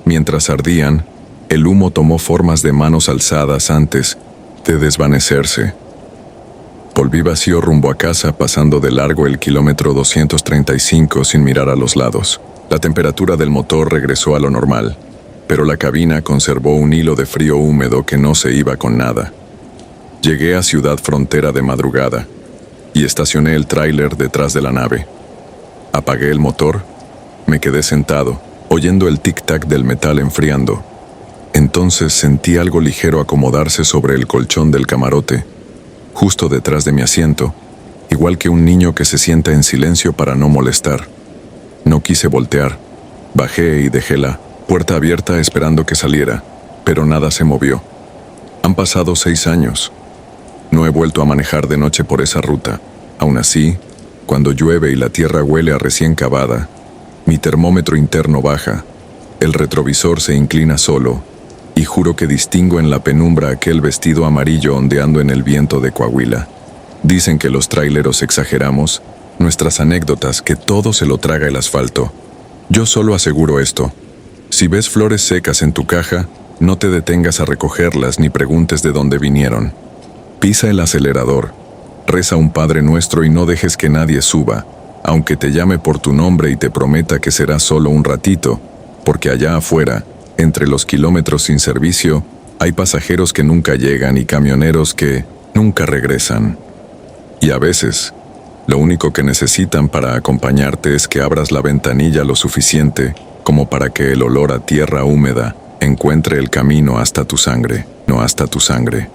[SPEAKER 1] Mientras ardían, el humo tomó formas de manos alzadas antes de desvanecerse. Volví vacío rumbo a casa, pasando de largo el kilómetro 235 sin mirar a los lados. La temperatura del motor regresó a lo normal, pero la cabina conservó un hilo de frío húmedo que no se iba con nada. Llegué a Ciudad Frontera de madrugada y estacioné el tráiler detrás de la nave. Apagué el motor, me quedé sentado, oyendo el tic-tac del metal enfriando. Entonces sentí algo ligero acomodarse sobre el colchón del camarote, justo detrás de mi asiento, igual que un niño que se sienta en silencio para no molestar. No quise voltear. Bajé y dejé la puerta abierta esperando que saliera, pero nada se movió. Han pasado 6 años. No he vuelto a manejar de noche por esa ruta. Aún así, cuando llueve y la tierra huele a recién cavada, mi termómetro interno baja, el retrovisor se inclina solo, y juro que distingo en la penumbra aquel vestido amarillo ondeando en el viento de Coahuila. Dicen que los traileros exageramos nuestras anécdotas, que todo se lo traga el asfalto. Yo solo aseguro esto: si ves flores secas en tu caja, no te detengas a recogerlas ni preguntes de dónde vinieron. Pisa el acelerador, reza un Padre Nuestro y no dejes que nadie suba, aunque te llame por tu nombre y te prometa que será solo un ratito, porque allá afuera, entre los kilómetros sin servicio, hay pasajeros que nunca llegan y camioneros que nunca regresan. Y a veces, lo único que necesitan para acompañarte es que abras la ventanilla lo suficiente como para que el olor a tierra húmeda encuentre el camino hasta tu sangre, no hasta tu sangre.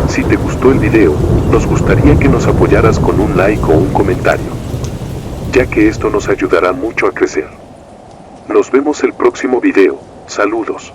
[SPEAKER 2] Si te gustó el video, nos gustaría que nos apoyaras con un like o un comentario, ya que esto nos ayudará mucho a crecer. Nos vemos el próximo video. Saludos.